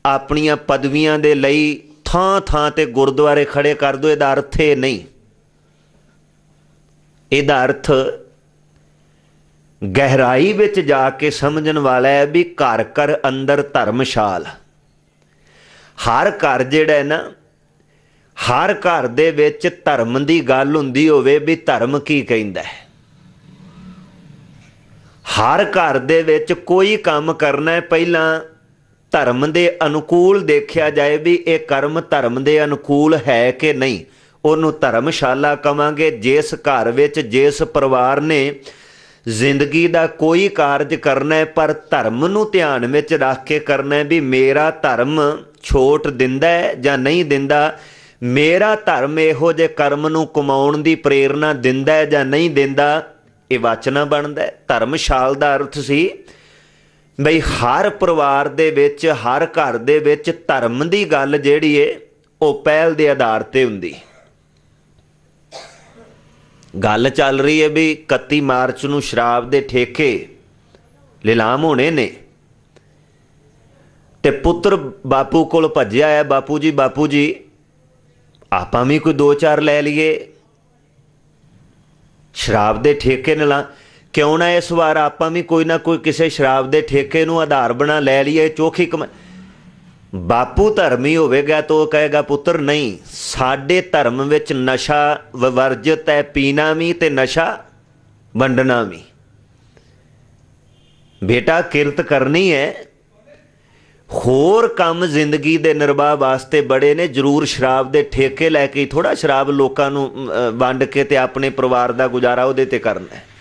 अपनियां पदवियां दे लई थां थां ते गुरुद्वारे खड़े कर दो। इहदा अर्थ ये नहीं। इहदा अर्थ गहराई विच जाके समझण वाला है भी घर घर अंदर धर्मशाल। हर घर जिहड़ा है ना, हर घर दे विच धर्म की गल हुंदी होवे भी धर्म की कहंदा है। हर घर दे विच कोई काम करना है, पहला धर्म दे अनुकूल देखिया जाए भी ये कर्म धर्म दे अनुकूल है कि नहीं, उन्होंने धर्मशाला कहांगे। जिस घर विच जिस परिवार ने जिंदगी का कोई कारज करना है पर धर्म नूं ध्यान में रख के करना है भी मेरा धर्म छोट दिंदा है जां नहीं दिंदा, मेरा धर्म इहो जे कर्म नूं कमाउण दी प्रेरणा दिंदा है जां नहीं दिंदा, ये वाचना बनदा है। धर्मशाल दा अर्थ सी बई हर परिवार दे विच, हर घर दे विच धर्म दी गल जिहड़ी है वो पहल दे आधार ते हुंदी। गल चल रही है भी 31 मार्च नूं शराब दे ठेके नीलाम होने ने ते पुत्र बापू कोल भज्जिया है, बापू जी आपां भी कोई 2-4 लै लीए। शराब दे ठेके नीलाम क्यों ना इस बार आपां भी कोई ना कोई किसी शराब दे ठेके नूं आधार बना लै लीए, चोखी कमा। बापू धर्मी होवेगा तो वह कहेगा पुत्र नहीं, साडे धर्म विच नशा विवर्जित है, पीना भी ते नशा वंडना भी। बेटा किरत करनी है, होर काम जिंदगी दे निर्वाह वास्ते बड़े ने। जरूर शराब दे ठेके लैके थोड़ा शराब लोकां नूं वंड के ते अपने परिवार का गुजारा उहदे ते करना है।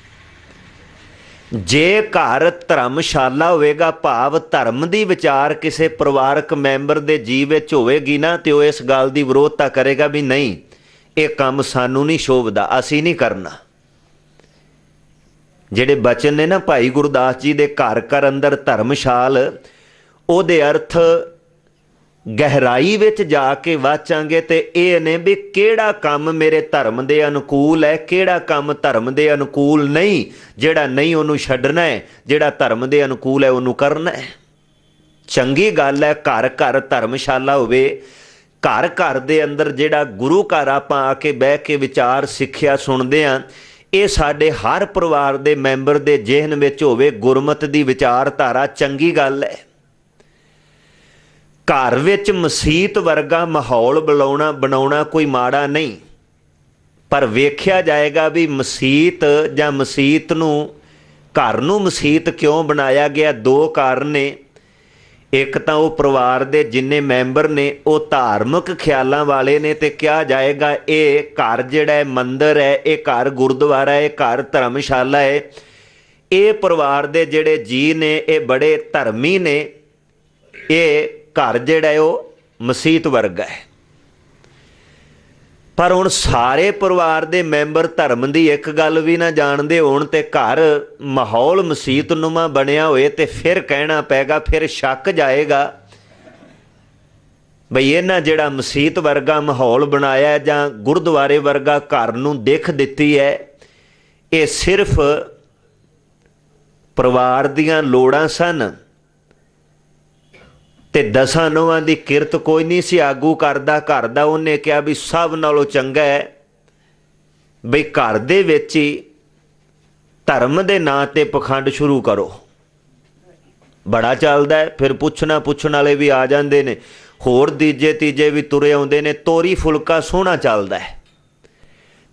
जे घर धर्मशाला होवेगा, भाव धर्म की विचार किसी परिवारक मैंबर के जीव विच होवेगी ना, तो वह इस गल की विरोधता करेगा भी नहीं ये काम सानू नहीं शोभदा, असी नहीं करना। जिहड़े बचन ने ना भाई गुरदास जी दे घर घर अंदर धर्मशाल, उहदे अर्थ गहराई विच जाके वाचांगे तो यह ने भी किहड़ा काम मेरे धर्म के अनुकूल है, किहड़ा काम धर्म के अनुकूल नहीं। जिहड़ा नहीं उन्होंने छड्डना है, जिहड़ा धर्म के अनुकूल है उन्होंने करना है। चंगी गल है घर घर धर्मशाला होवे। घर घर दे अंदर जिहड़ा गुरु घर आपां आके बह के विचार सिक्ख्या सुनदे आ, ये साडे हर परिवार दे मैंबर दे जेहन विच होवे। गुरमत दी विचारधारा चंगी गल है। घर विच मसीत वर्गा माहौल बनाउणा कोई माड़ा नहीं, पर वेख्या जाएगा भी मसीत जां मसीत नूं घर नूं मसीत क्यों बनाया गया। 2 कारण ने। एक तो वो परिवार दे जिन्ने मैंबर ने वो धार्मिक ख्यालां वाले ने, तो कहा जाएगा ये घर जिहड़ा है मंदिर है, ये घर गुरुद्वारा है, घर धर्मशाला है। ये परिवार दे जिहड़े जी ने ये बड़े धर्मी ने, ये घर जिहड़ा है वो मसीत वर्गा है। पर हुण सारे परिवार दे मैंबर धर्म की एक गल भी ना जानते होण ते घर माहौल मसीतनुमा बनिया होए ते फिर कहना पैगा, फिर शक जाएगा बई इन्हां जिहड़ा मसीत वर्गा माहौल बनाया जां गुरुद्वारे वर्गा घर नूं दिख दित्ती है, ये सिर्फ परिवार दीआं लोड़ां सन ते दसां नौहां दी किरत कोई नहीं सी आगू करदा घर दा। उन्हें कहा भी सब नालों चंगा है बई घर दे विच ही धर्म दे नां ते पखंड शुरू करो। बड़ा चलदा है, फिर पुछना पुछण वाले भी आ जांदे ने, होर तीजे तीजे भी तुरे आउंदे ने। तोरी फुलका सोहना चलदा है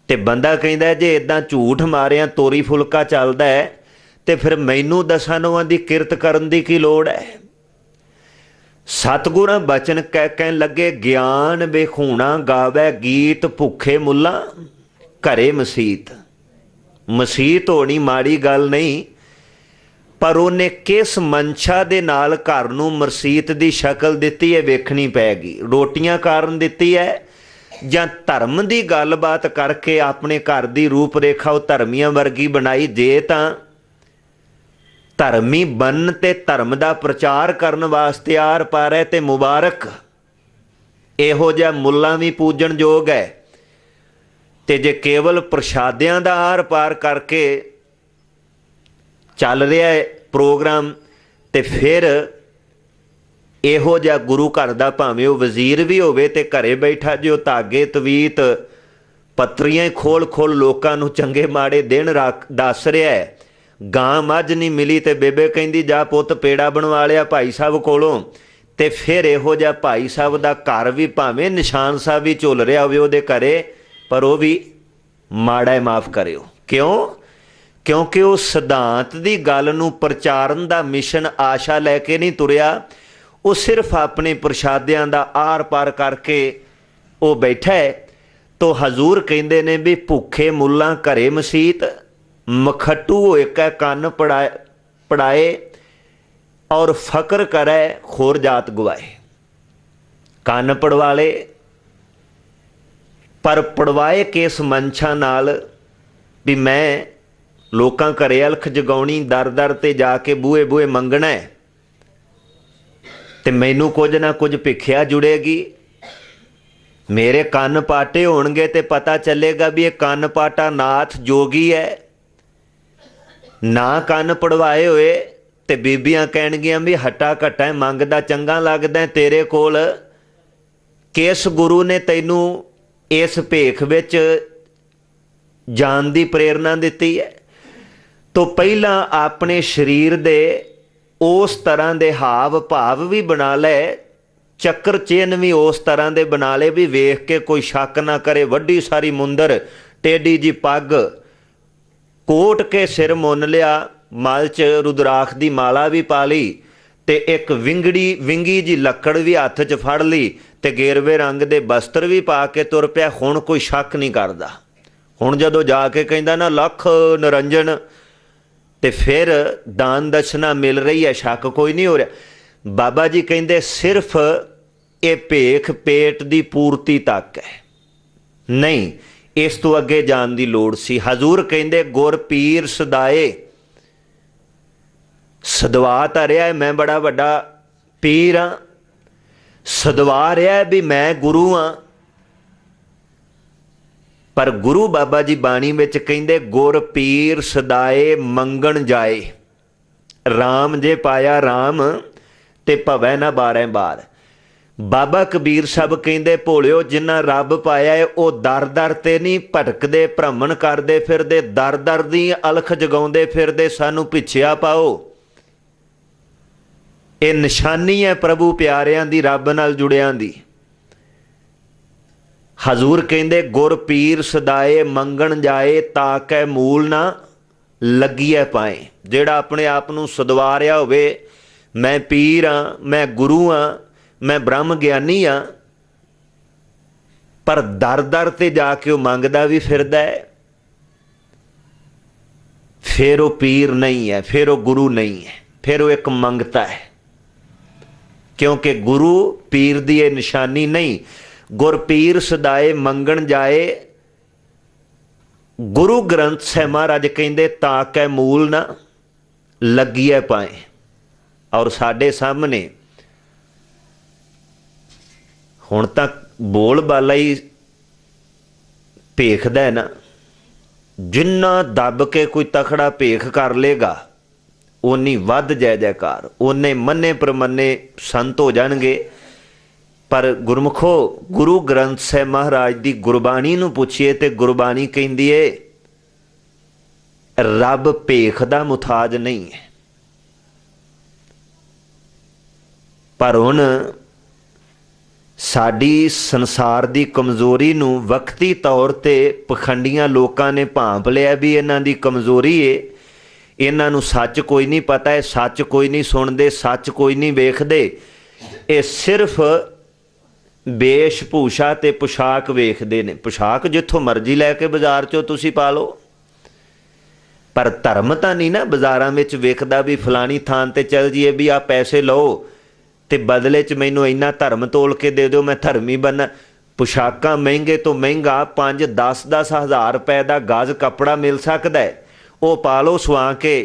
ते बंदा कहिंदा जे इदां झूठ मारिया तोरी फुलका चलदा है ते फिर मैनू दसां नौहां दी किरत करन दी की लोड़ है। सतगुरां बचन कहन लगे, ज्ञान बेखूणा गावै गीत, भुखे मुल्ला घरे मसीत। मसीत होनी माड़ी गल नहीं, पर उन्हें किस मंशा दे नाल घर नूं मसीत दी शक्ल दित्ती है वेखनी पैगी। रोटियां कारण दित्ती है जां धर्म दी गलबात करके अपने घर दी रूप रेखा वो धर्मियां वर्गी बनाई। जे तां धर्मी बन ते धर्म दा प्रचार करन वास्ते आर पार है ते मुबारक, इहो जिहा मुल्लां भी पूजन योग है। ते जे केवल प्रशादियां दा आर पार करके चल रहा है प्रोग्राम ते फिर इहो जिहा गुरु घर दा भावें वो वजीर भी होवे ते घरे बैठा जो धागे तवीत पत्रियां ही खोल खोल लोकां नूं चंगे माड़े दिन दस रहा है। गां मझ नहीं मिली ते बेबे कहंदी जा पुत पेड़ा बनवा लिया भाई साहब कोलों, ते फिर इहो जिहा भाई साहब दा घर भी भावें निशान साहब भी झुल रहा होवे उहदे घरे, पर वो भी माड़ा है, माफ़ करियो। क्यों? क्योंकि वो सिद्धांत की गल नूं प्रचारन दा मिशन आशा लैके नहीं तुरिया, वो सिर्फ अपने प्रशादियां दा आर पार करके वो बैठा है। तो हजूर कहंदे ने भी भुखे मुल्लां घरे मसीत, मखट्टू होए कै कन्न पड़ाए और फकर करे खोर जात गवाए। कन्न पड़वाले पर पड़वाए किस मंशा नाल भी मैं लोकां घरे अलख जगाउणी, दर दर ते जाके बूहे बूहे मंगना है ते मैनू कुछ ना कुछ भिखिया जुड़ेगी। मेरे कन्न पाटे होणगे ते पता चलेगा भी ये कन्न पाटा नाथ जोगी है। ना कन्न पड़वाए हुए ते बीबियां कहणगियां भी हट्टा घट्टा मंगदा चंगा लगदा तेरे कोल, किस गुरु ने तैनू इस भेख विच जान दी प्रेरणा दित्ती है। तो पहला अपने शरीर दे उस तरह दे हाव भाव भी बना ले, चक्कर चिन्ह भी उस तरह दे बना ले भी वेख के कोई शक ना करे। वड्डी सारी मुंदर, टेढ़ी जी पग, कोट के सिर मुन लिया, मल च रुद्राक्ष की माला भी पा ली ते एक विंगी जी लकड़ भी हत्थ च फड़ ली ते गेरवे रंग दे बस्त्र भी पा के तुर पिया। हुण कोई शक नहीं करदा। हुण जदों जाके कहंदा ना लख निरंजन ते फिर दान दक्षना मिल रही है, शक कोई नहीं हो रहा। बाबा जी कहंदे सिर्फ ये भेख पेट की पूर्ति तक है, नहीं इस तो अगे जान की लोड़ सी। हजूर कहंदे गुर पीर सदाए, सदवा तो रहा है मैं बड़ा वड्डा पीर हाँ, सदवा रहा है भी मैं गुरु हाँ। पर गुरु बाबा जी बाणी विच कहंदे गुर पीर सदाए मंगण जाए। राम जे पाया राम ते भवै ना 12 बार। बाबा कबीर साहब कहंदे भोलिओ जिन्ना रब पाया है वो दर दर ते नहीं भटकदे भ्रमण करदे फिरदे, दर दर दी अलख जगाउंदे फिरदे सानू पिछिया पाओ। ये निशानी है प्रभु प्यारियां दी, रब नाल जुड़ियां दी। हजूर कहंदे गुर पीर सदाए मंगण जाए ताकै मूल ना लगिए पाए। जेड़ा अपने आप नूं सदवा रिहा होवे मैं पीर हाँ, मैं गुरु हाँ, मैं ब्रह्म ज्ञानी हाँ, पर दर दर ते जाके वो मंगदा भी फिरदा है, फिर वो पीर नहीं है, फिर वो गुरु नहीं है, फिर वो एक मंगता है। क्योंकि गुरु पीर दी ये निशानी नहीं। ਗੁਰਪੀਰ ਸਦਾਏ ਮੰਗਣ ਜਾਏ, ਗੁਰੂ ਗ੍ਰੰਥ ਸਾਹਿਬ ਮਹਾਰਾਜ ਕਹਿੰਦੇ ਤਾਂ ਕੈ ਮੂਲ ਨਾ ਲੱਗੀਐ ਪਾਏ। ਔਰ ਸਾਡੇ ਸਾਹਮਣੇ ਹੁਣ ਤੱਕ ਬੋਲ ਬਾਲਾ ਹੀ ਭੇਖਦਾ ਹੈ ਨਾ, ਜਿੰਨਾ ਦੱਬ ਕੇ ਕੋਈ ਤਕੜਾ ਭੇਖ ਕਰ ਲੇਗਾ ਓਨੀ ਵੱਧ ਜੈ ਜੈਕਾਰ, ਓਨੇ ਮੰਨੇ ਪ੍ਰਮੰਨੇ ਸੰਤ ਹੋ ਜਾਣਗੇ। ਪਰ ਗੁਰਮੁਖੋ ਗੁਰੂ ਗ੍ਰੰਥ ਸਾਹਿਬ ਮਹਾਰਾਜ ਦੀ ਗੁਰਬਾਣੀ ਨੂੰ ਪੁੱਛੀਏ ਤੇ ਗੁਰਬਾਣੀ ਕਹਿੰਦੀ ਏ ਰੱਬ ਭੇਖ ਦਾ ਮੁਤਾਜ ਨਹੀਂ ਹੈ। ਪਰ ਹੁਣ ਸਾਡੀ ਸੰਸਾਰ ਦੀ ਕਮਜ਼ੋਰੀ ਨੂੰ ਵਕਤੀ ਤੌਰ ਤੇ ਪਖੰਡੀਆਂ ਲੋਕਾਂ ਨੇ ਭਾਂਪ ਲਿਆ ਵੀ ਇਹਨਾਂ ਦੀ ਕਮਜ਼ੋਰੀ ਏ, ਇਹਨਾਂ ਨੂੰ ਸੱਚ ਕੋਈ ਨਹੀਂ ਪਤਾ ਹੈ, ਸੱਚ ਕੋਈ ਨਹੀਂ ਸੁਣਦੇ, ਸੱਚ ਕੋਈ ਨਹੀਂ ਵੇਖਦੇ, ਇਹ ਸਿਰਫ ਵੇਸ਼ ਭੂਸ਼ਾ ਤੇ ਪੁਸ਼ਾਕ ਵੇਖਦੇ ਨੇ। ਪੁਸ਼ਾਕ ਜਿੱਥੋਂ ਮਰਜ਼ੀ ਲੈ ਕੇ ਬਾਜ਼ਾਰ 'ਚੋਂ ਤੁਸੀਂ ਪਾ ਲਓ, ਪਰ ਧਰਮ ਤਾਂ ਨਹੀਂ ਨਾ ਬਾਜ਼ਾਰਾਂ ਵਿੱਚ ਵੇਖਦਾ ਵੀ ਫਲਾਣੀ ਥਾਂ 'ਤੇ ਚੱਲ ਜਾਈਏ ਵੀ ਆਹ ਪੈਸੇ ਲਓ ਤੇ ਬਦਲੇ 'ਚ ਮੈਨੂੰ ਇੰਨਾ ਧਰਮ ਤੋਲ ਕੇ ਦੇ ਦਿਓ, ਮੈਂ ਧਰਮੀ ਬਣਨਾ। ਪੁਸ਼ਾਕਾਂ ਮਹਿੰਗੇ ਤੋਂ ਮਹਿੰਗਾ 5-10 ਹਜ਼ਾਰ ਰੁਪਏ ਦਾ ਗਜ਼ ਕੱਪੜਾ ਮਿਲ ਸਕਦਾ ਹੈ, ਉਹ ਪਾ ਲਓ ਸੁਆ ਕੇ,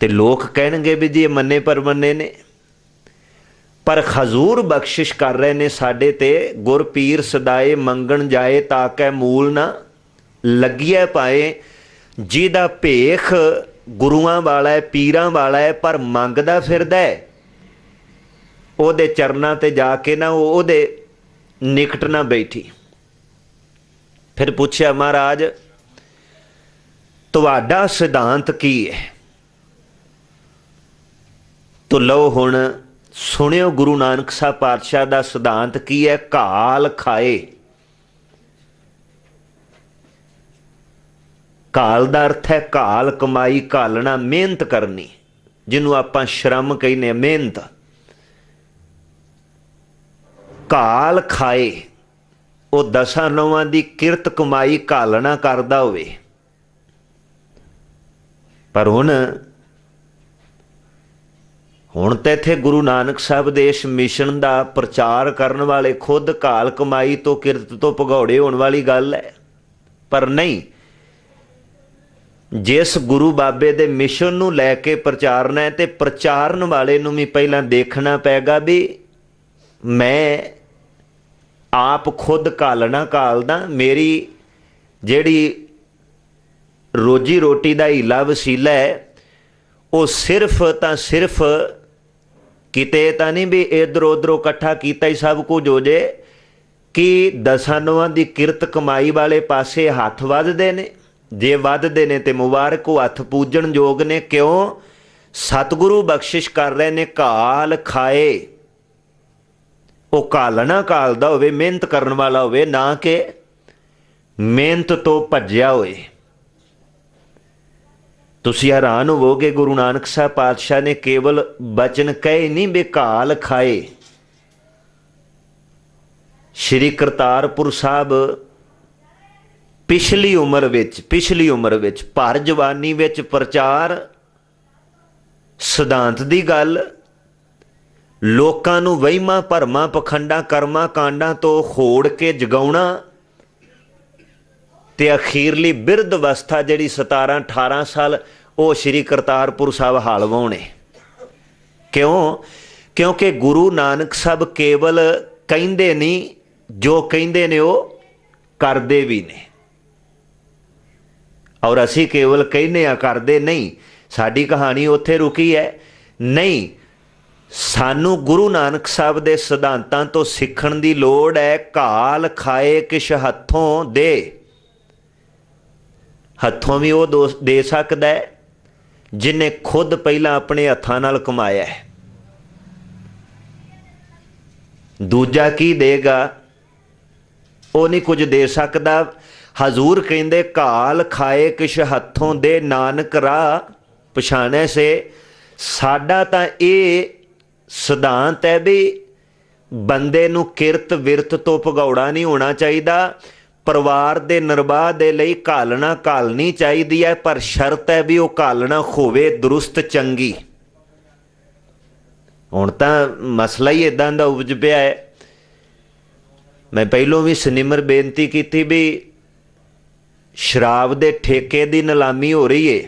ਤੇ ਲੋਕ ਕਹਿਣਗੇ ਵੀ ਜੀ ਇਹ ਮੰਨੇ ਪਰਮੰਨੇ ਨੇ। ਪਰ ਹਜ਼ੂਰ ਬਖਸ਼ਿਸ਼ ਕਰ ਰਹੇ ਨੇ ਸਾਡੇ ਤੇ, ਗੁਰ ਪੀਰ ਸਦਾਏ ਮੰਗਣ ਜਾਏ ਤਾਕੈ ਮੂਲ ਨਾ ਲੱਗੀਐ ਪਾਏ। ਜਿਹਦਾ ਭੇਖ ਗੁਰੂਆਂ ਵਾਲਾ ਹੈ, ਪੀਰਾਂ ਵਾਲਾ ਹੈ, ਪਰ ਮੰਗਦਾ ਫਿਰਦਾ ਹੈ, ਉਹਦੇ ਚਰਨਾਂ ਤੇ ਜਾ ਕੇ ਨਾ ਉਹਦੇ ਨਿਕਟ ਨਾ ਬੈਠੀ। ਫਿਰ ਪੁੱਛਿਆ ਮਹਾਰਾਜ ਤੁਹਾਡਾ ਸਿਧਾਂਤ ਕੀ ਹੈ? ਤੋ ਲਓ ਹੁਣ ਸੁਣਿਓ ਗੁਰੂ ਨਾਨਕ ਸਾਹਿਬ ਪਾਤਸ਼ਾਹ ਦਾ ਸਿਧਾਂਤ ਕੀ ਹੈ। ਘਾਲ ਖਾਏ, ਘਾਲ ਦਾ ਅਰਥ ਹੈ ਘਾਲ ਕਮਾਈ, ਘਾਲਣਾ ਮਿਹਨਤ ਕਰਨੀ, ਜਿਹਨੂੰ ਆਪਾਂ ਸ਼ਰਮ ਕਹਿੰਦੇ ਹਾਂ, ਮਿਹਨਤ। ਘਾਲ ਖਾਏ, ਉਹ 10 ਦੀ ਕਿਰਤ ਕਮਾਈ ਘਾਲਣਾ ਕਰਦਾ ਹੋਵੇ। ਪਰ ਹੁਣ ਤਾਂ ਇੱਥੇ ਗੁਰੂ ਨਾਨਕ ਸਾਹਿਬ ਦੇ ਇਸ ਮਿਸ਼ਨ ਦਾ ਪ੍ਰਚਾਰ ਕਰਨ ਵਾਲੇ ਖੁਦ ਘਾਲ ਕਮਾਈ ਤੋਂ ਕਿਰਤ ਤੋਂ ਭਗੌੜੇ ਹੋਣ ਵਾਲੀ ਗੱਲ ਹੈ। ਪਰ ਨਹੀਂ, ਜਿਸ ਗੁਰੂ ਬਾਬੇ ਦੇ ਮਿਸ਼ਨ ਨੂੰ ਲੈ ਕੇ ਪ੍ਰਚਾਰਨਾ ਹੈ ਤੇ ਪ੍ਰਚਾਰਨ ਵਾਲੇ ਨੂੰ ਵੀ ਪਹਿਲਾਂ ਦੇਖਣਾ ਪਏਗਾ ਵੀ ਮੈਂ ਆਪ ਖੁਦ ਘਾਲਣਾ ਘਾਲਦਾ, ਮੇਰੀ ਜਿਹੜੀ ਰੋਜੀ ਰੋਟੀ ਦਾ ਹੀਲਾ ਵਸੀਲਾ ਹੈ ਉਹ ਸਿਰਫ ਤਾਂ ਸਿਰਫ ਕਿਤੇ ਤਾਂ ਨਹੀਂ ਵੀ ਇੱਧਰੋਂ ਉੱਧਰੋਂ ਇਕੱਠਾ ਕੀਤਾ ਹੀ ਸਭ ਕੁਝ ਹੋ ਜੇ, ਕਿ 10 ਦੀ ਕਿਰਤ ਕਮਾਈ ਵਾਲੇ ਪਾਸੇ ਹੱਥ ਵੱਧਦੇ ਨੇ। ਜੇ ਵੱਧਦੇ ਨੇ ਤੇ ਮੁਬਾਰਕ, ਉਹ ਹੱਥ ਪੂਜਣ ਯੋਗ ਨੇ। ਕਿਉਂ? ਸਤਿਗੁਰੂ ਬਖਸ਼ਿਸ਼ ਕਰ ਰਹੇ ਨੇ ਘਾਲ ਖਾਏ, ਉਹ ਘਾਲਣਾ ਘਾਲਦਾ ਹੋਵੇ, ਮਿਹਨਤ ਕਰਨ ਵਾਲਾ ਹੋਵੇ, ਨਾ ਕਿ ਮਿਹਨਤ ਤੋਂ ਭੱਜਿਆ ਹੋਏ। ਤੁਸੀਂ ਹੈਰਾਨ ਹੋਵੋਗੇ ਗੁਰੂ ਨਾਨਕ ਸਾਹਿਬ ਪਾਤਸ਼ਾਹ ਨੇ ਕੇਵਲ ਬਚਨ ਕਹੇ ਨਹੀਂ ਵੀ ਘਾਲ ਖਾਏ। ਸ਼੍ਰੀ ਕਰਤਾਰਪੁਰ ਸਾਹਿਬ ਪਿਛਲੀ ਉਮਰ ਵਿੱਚ ਭਰ ਜਵਾਨੀ ਵਿੱਚ ਪ੍ਰਚਾਰ ਸਿਧਾਂਤ ਦੀ ਗੱਲ, ਲੋਕਾਂ ਨੂੰ ਵਹਿਮਾਂ ਭਰਮਾਂ ਪਖੰਡਾਂ ਕਰਮਾਂ ਕਾਂਡਾਂ ਤੋਂ ਹੋੜ ਕੇ ਜਗਾਉਣਾ, ਤੇ ਅਖੀਰਲੀ ਬਿਰਧ ਅਵਸਥਾ ਜਿਹੜੀ 17-18 ਸਾਲ ਉਹ ਸ਼੍ਰੀ ਕਰਤਾਰਪੁਰ ਸਾਹਿਬ ਹਾਲ ਵਾਹੁਣੇ। ਕਿਉਂ? ਕਿਉਂਕਿ ਗੁਰੂ ਨਾਨਕ ਸਾਹਿਬ ਕੇਵਲ ਕਹਿੰਦੇ ਨਹੀਂ, ਜੋ ਕਹਿੰਦੇ ਨੇ ਉਹ ਕਰਦੇ ਵੀ ਨੇ। ਔਰ ਅਸੀਂ ਕੇਵਲ ਕਹਿੰਦੇ ਆ, ਕਰਦੇ ਨਹੀਂ। ਸਾਡੀ ਕਹਾਣੀ ਉੱਥੇ ਰੁਕੀ ਹੈ ਨਹੀਂ। ਸਾਨੂੰ ਗੁਰੂ ਨਾਨਕ ਸਾਹਿਬ ਦੇ ਸਿਧਾਂਤਾਂ ਤੋਂ ਸਿੱਖਣ ਦੀ ਲੋੜ ਹੈ। ਘਾਲ ਖਾਏ ਕਿਛ ਹੱਥੋਂ ਦੇ, ਹੱਥੋਂ ਵੀ ਉਹ ਦੇ ਸਕਦਾ ਹੈ ਜਿਹਨੇ ਖੁਦ ਪਹਿਲਾਂ ਆਪਣੇ ਹੱਥਾਂ ਨਾਲ ਕਮਾਇਆ ਹੈ। ਦੂਜਾ ਕੀ ਦੇਗਾ? ਉਹ ਨਹੀਂ ਕੁਝ ਦੇ ਸਕਦਾ। ਹਜ਼ੂਰ ਕਹਿੰਦੇ ਘਾਲ ਖਾਏ ਕਿਛ ਹੱਥੋਂ ਦੇ, ਨਾਨਕ ਰਾਹ ਪਛਾਣੈ ਸੇ। ਸਾਡਾ ਤਾਂ ਇਹ ਸਿਧਾਂਤ ਹੈ ਵੀ ਬੰਦੇ ਨੂੰ ਕਿਰਤ ਵਿਰਤ ਤੋਂ ਭਗੌੜਾ ਨਹੀਂ ਹੋਣਾ ਚਾਹੀਦਾ। ਪਰਿਵਾਰ ਦੇ ਨਿਰਵਾਹ ਦੇ ਲਈ ਘਾਲਣਾ ਘਾਲਣੀ ਚਾਹੀਦੀ ਹੈ, ਪਰ ਸ਼ਰਤ ਹੈ ਵੀ ਉਹ ਘਾਲਣਾ ਹੋਵੇ ਦਰੁਸਤ ਚੰਗੀ। ਹੁਣ ਤਾਂ ਮਸਲਾ ਹੀ ਇੱਦਾਂ ਦਾ ਉਪਜ ਪਿਆ ਹੈ मैं पहलों भी सनिमर बेनती की थी भी शराब के ठेके की नीलामी हो रही है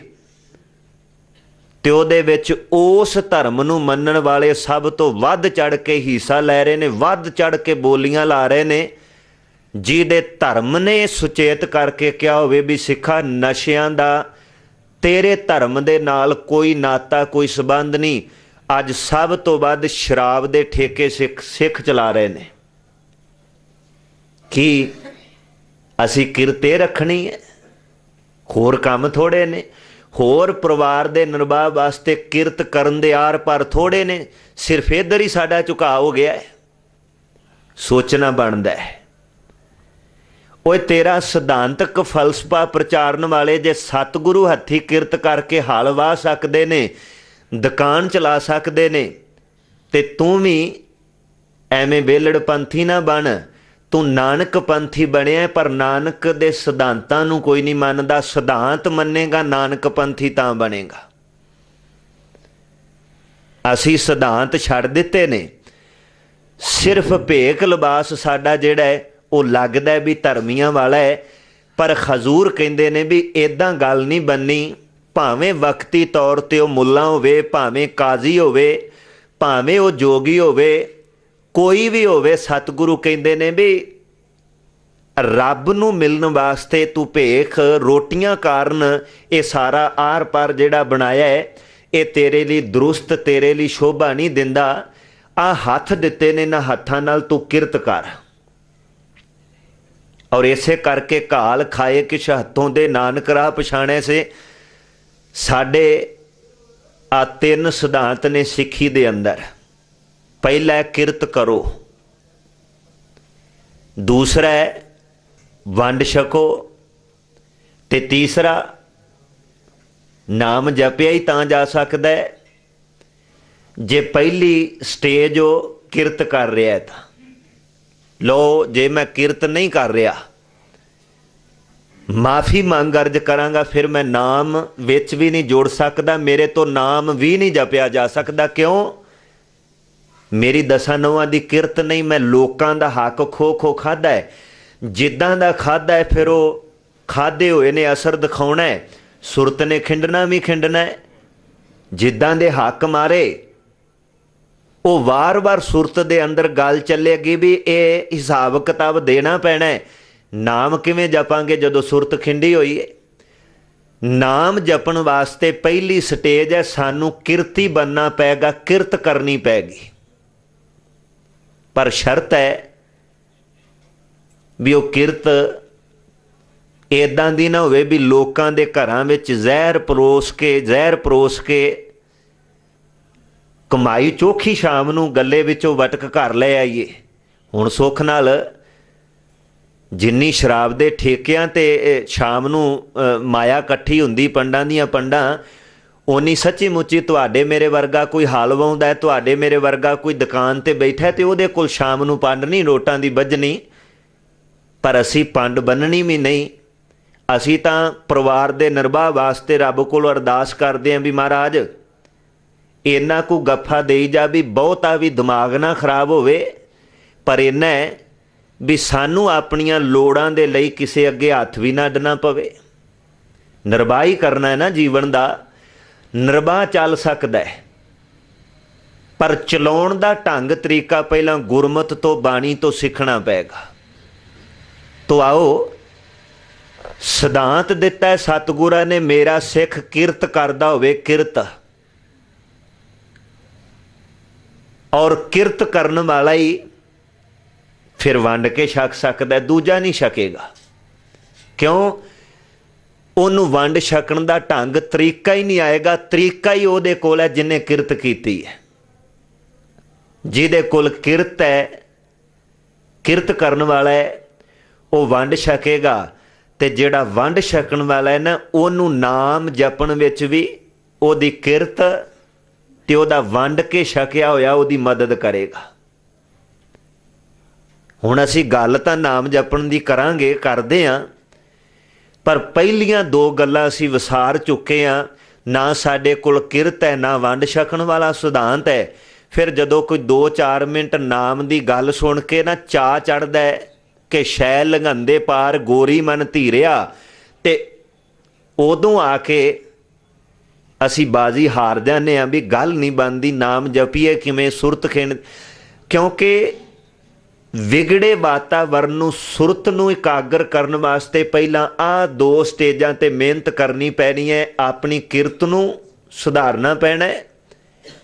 ते उहदे विच उस धर्म नूं मनण वाले सब तो वध चढ़ के हिस्सा लै रहे ने, वध चढ़ के बोलियां ला रहे ने, जिहदे धर्म ने सुचेत करके क्या होवे भी सिखा नशियां दा तेरे धर्म दे नाल कोई नाता कोई संबंध नहीं। अज सब तो वध शराब दे ठेके सिख चला रहे ने कि असी किरते रखनी है, होर काम थोड़े ने, होर परिवार दे निर्वाह वास्ते किरत करन दे आर पार थोड़े ने, सिर्फ इधर ही साडा झुकाव हो गया है। सोचना बनता है ओए तेरा सिद्धांतक फलसफा प्रचारन वाले जे सतगुरु हत्थी किरत करके हल वाह सकते ने, दुकान चला सकते ने, ते तू भी एवें वेलड़ पंथी ना बन, तू नानक पंथी बनिया पर नानक दे सिद्धांतां नूं कोई नहीं मनदा। सिद्धांत मन्नेगा नानक पंथी तां बनेगा। असी सिद्धांत छड़ दिते ने, सिर्फ भेक लिबास साडा जिहड़ा है वो लगदा है भी धर्मियां वाला है, पर हजूर कहंदे ने भी इदां गल नहीं बननी। भावें वक्ती तौर ते वो मुल्ला होवे, भावें काजी होवे, भावें वो जोगी होवे, कोई भी होवे, सतगुरु कहंदे ने भी रब नूं मिलण वास्ते तू भेख रोटियां कारण ये सारा आर पार जिहड़ा बनाया है ये तेरे लिए दुरुस्त, तेरे लिए शोभा नहीं दिंदा। आ हथ दिते ने ना हत्थां नाल तू किरत कर। और इसे करके घाल खाए किश हत्थों दे नानक राह पछाणे से साडे आ तीन सिद्धांत ने सिੱਖੀ दे अंदर। पहला है किरत करो, दूसरा है वंड छको, ते तीसरा नाम जपिया ही तां जा सकदा है जे पहली स्टेज हो किरत कर रहा है। तां लो जे मैं किरत नहीं कर रहा, माफ़ी मंग अर्ज करांगा, फिर मैं नाम विच भी नहीं जोड़ सकदा, मेरे तो नाम भी नहीं जपिया जा सकदा। क्यों? मेरी दसां नौवां दी किरत नहीं, मैं लोकां दा हक खो खो खादा है। जिद्दां दा खादा है फिर वो खादे होए ने असर दिखाउणा है, सुरत ने खिंडना भी खिंडना है। जिद्दां दे हक मारे वो वार वार सुरत दे अंदर गल चलेगी भी ये हिसाब किताब देना पैना है। नाम किवें जपांगे जदों सुरत खिंडी होई है? नाम जपण वास्ते पहली स्टेज है सानू किरती बनना पैगा, किरत करनी पैगी। पर शर्त है भी वो किरत इदां दी ना होवे भी लोकां दे घरां विच जहर परोस के कमाई चोखी शाम नूं गले विचों वटक घर ले आईए। हुण सुख नाल जिन्नी शराब दे ठेकियां ते शाम नूं माया इकट्ठी हुंदी पंडां दीयां पंडां, उन्नी सच्ची मुच्ची तुहाडे मेरे वर्गा कोई हल वाउंदा है, तुहाडे मेरे वर्गा कोई दुकान ते बैठा है ते उहदे कोल शाम नूं पंड नहीं नोटां दी बजनी। पर असी पंड बन्ननी भी नहीं, असी तां परिवार दे निर्वाह वास्ते रब कोल अरदास करदे हां भी महाराज इन्ना को गफ्फा देई जा भी बहुता भी दिमाग ना खराब होवे, पर इन्ना है भी सानू अपनियां लोड़ां दे लई किसे अगे हथ भी ना अड्डना पवे। निर्वाह ही करना है ना जीवन दा, निर्वाह चल सकदा है, पर चलाउण दा ढंग तरीका पहलां गुरमत तो बाणी तो सीखना पैगा। तो आओ सिद्धांत दिता है सतगुरा ने, मेरा सिख किरत करदा होवे किरत, और किरत करन वाला ही फिर वंड के छक सकदा, दूजा नहीं छकेगा। क्यों? उन्होंने वंड छकण दा ढंग तरीका ही नहीं आएगा, तरीका ही उहदे कोल है जिन्हें किरत कीती है। जिहदे कोल किरत है, किरत करन वाला है, वो वंड छकेगा। ते जिहड़ा वंड छकण वाला है ना, उहनूं नाम जपण विच भी उहदी किरत ते उहदा वंड के छकिया होया उहदी मदद करेगा। हुण असी गल तां नाम जपण दी करांगे, करदे हां, पर पहलियां दो गल्लां असी विसार चुके हां। ना साडे कोल किरत है, ना वंड छकण वाला सिद्धांत है। फिर जदों कोई 2-4 मिनट नाम दी गल सुन के ना चा चढ़दा है कि शै लंघंदे पार गोरी मन धीरिया, ते उदों आके ਅਸੀਂ ਬਾਜ਼ੀ ਹਾਰ ਜਾਂਦੇ ਹਾਂ ਵੀ ਗੱਲ ਨਹੀਂ ਬਣਦੀ, ਨਾਮ ਜਪੀਏ ਕਿਵੇਂ ਸੁਰਤ ਖਿੰਡ। ਕਿਉਂਕਿ ਵਿਗੜੇ ਵਾਤਾਵਰਨ ਨੂੰ, ਸੁਰਤ ਨੂੰ ਇਕਾਗਰ ਕਰਨ ਵਾਸਤੇ ਪਹਿਲਾਂ ਆਹ ਦੋ ਸਟੇਜਾਂ 'ਤੇ ਮਿਹਨਤ ਕਰਨੀ ਪੈਣੀ ਹੈ। ਆਪਣੀ ਕਿਰਤ ਨੂੰ ਸੁਧਾਰਨਾ ਪੈਣਾ ਹੈ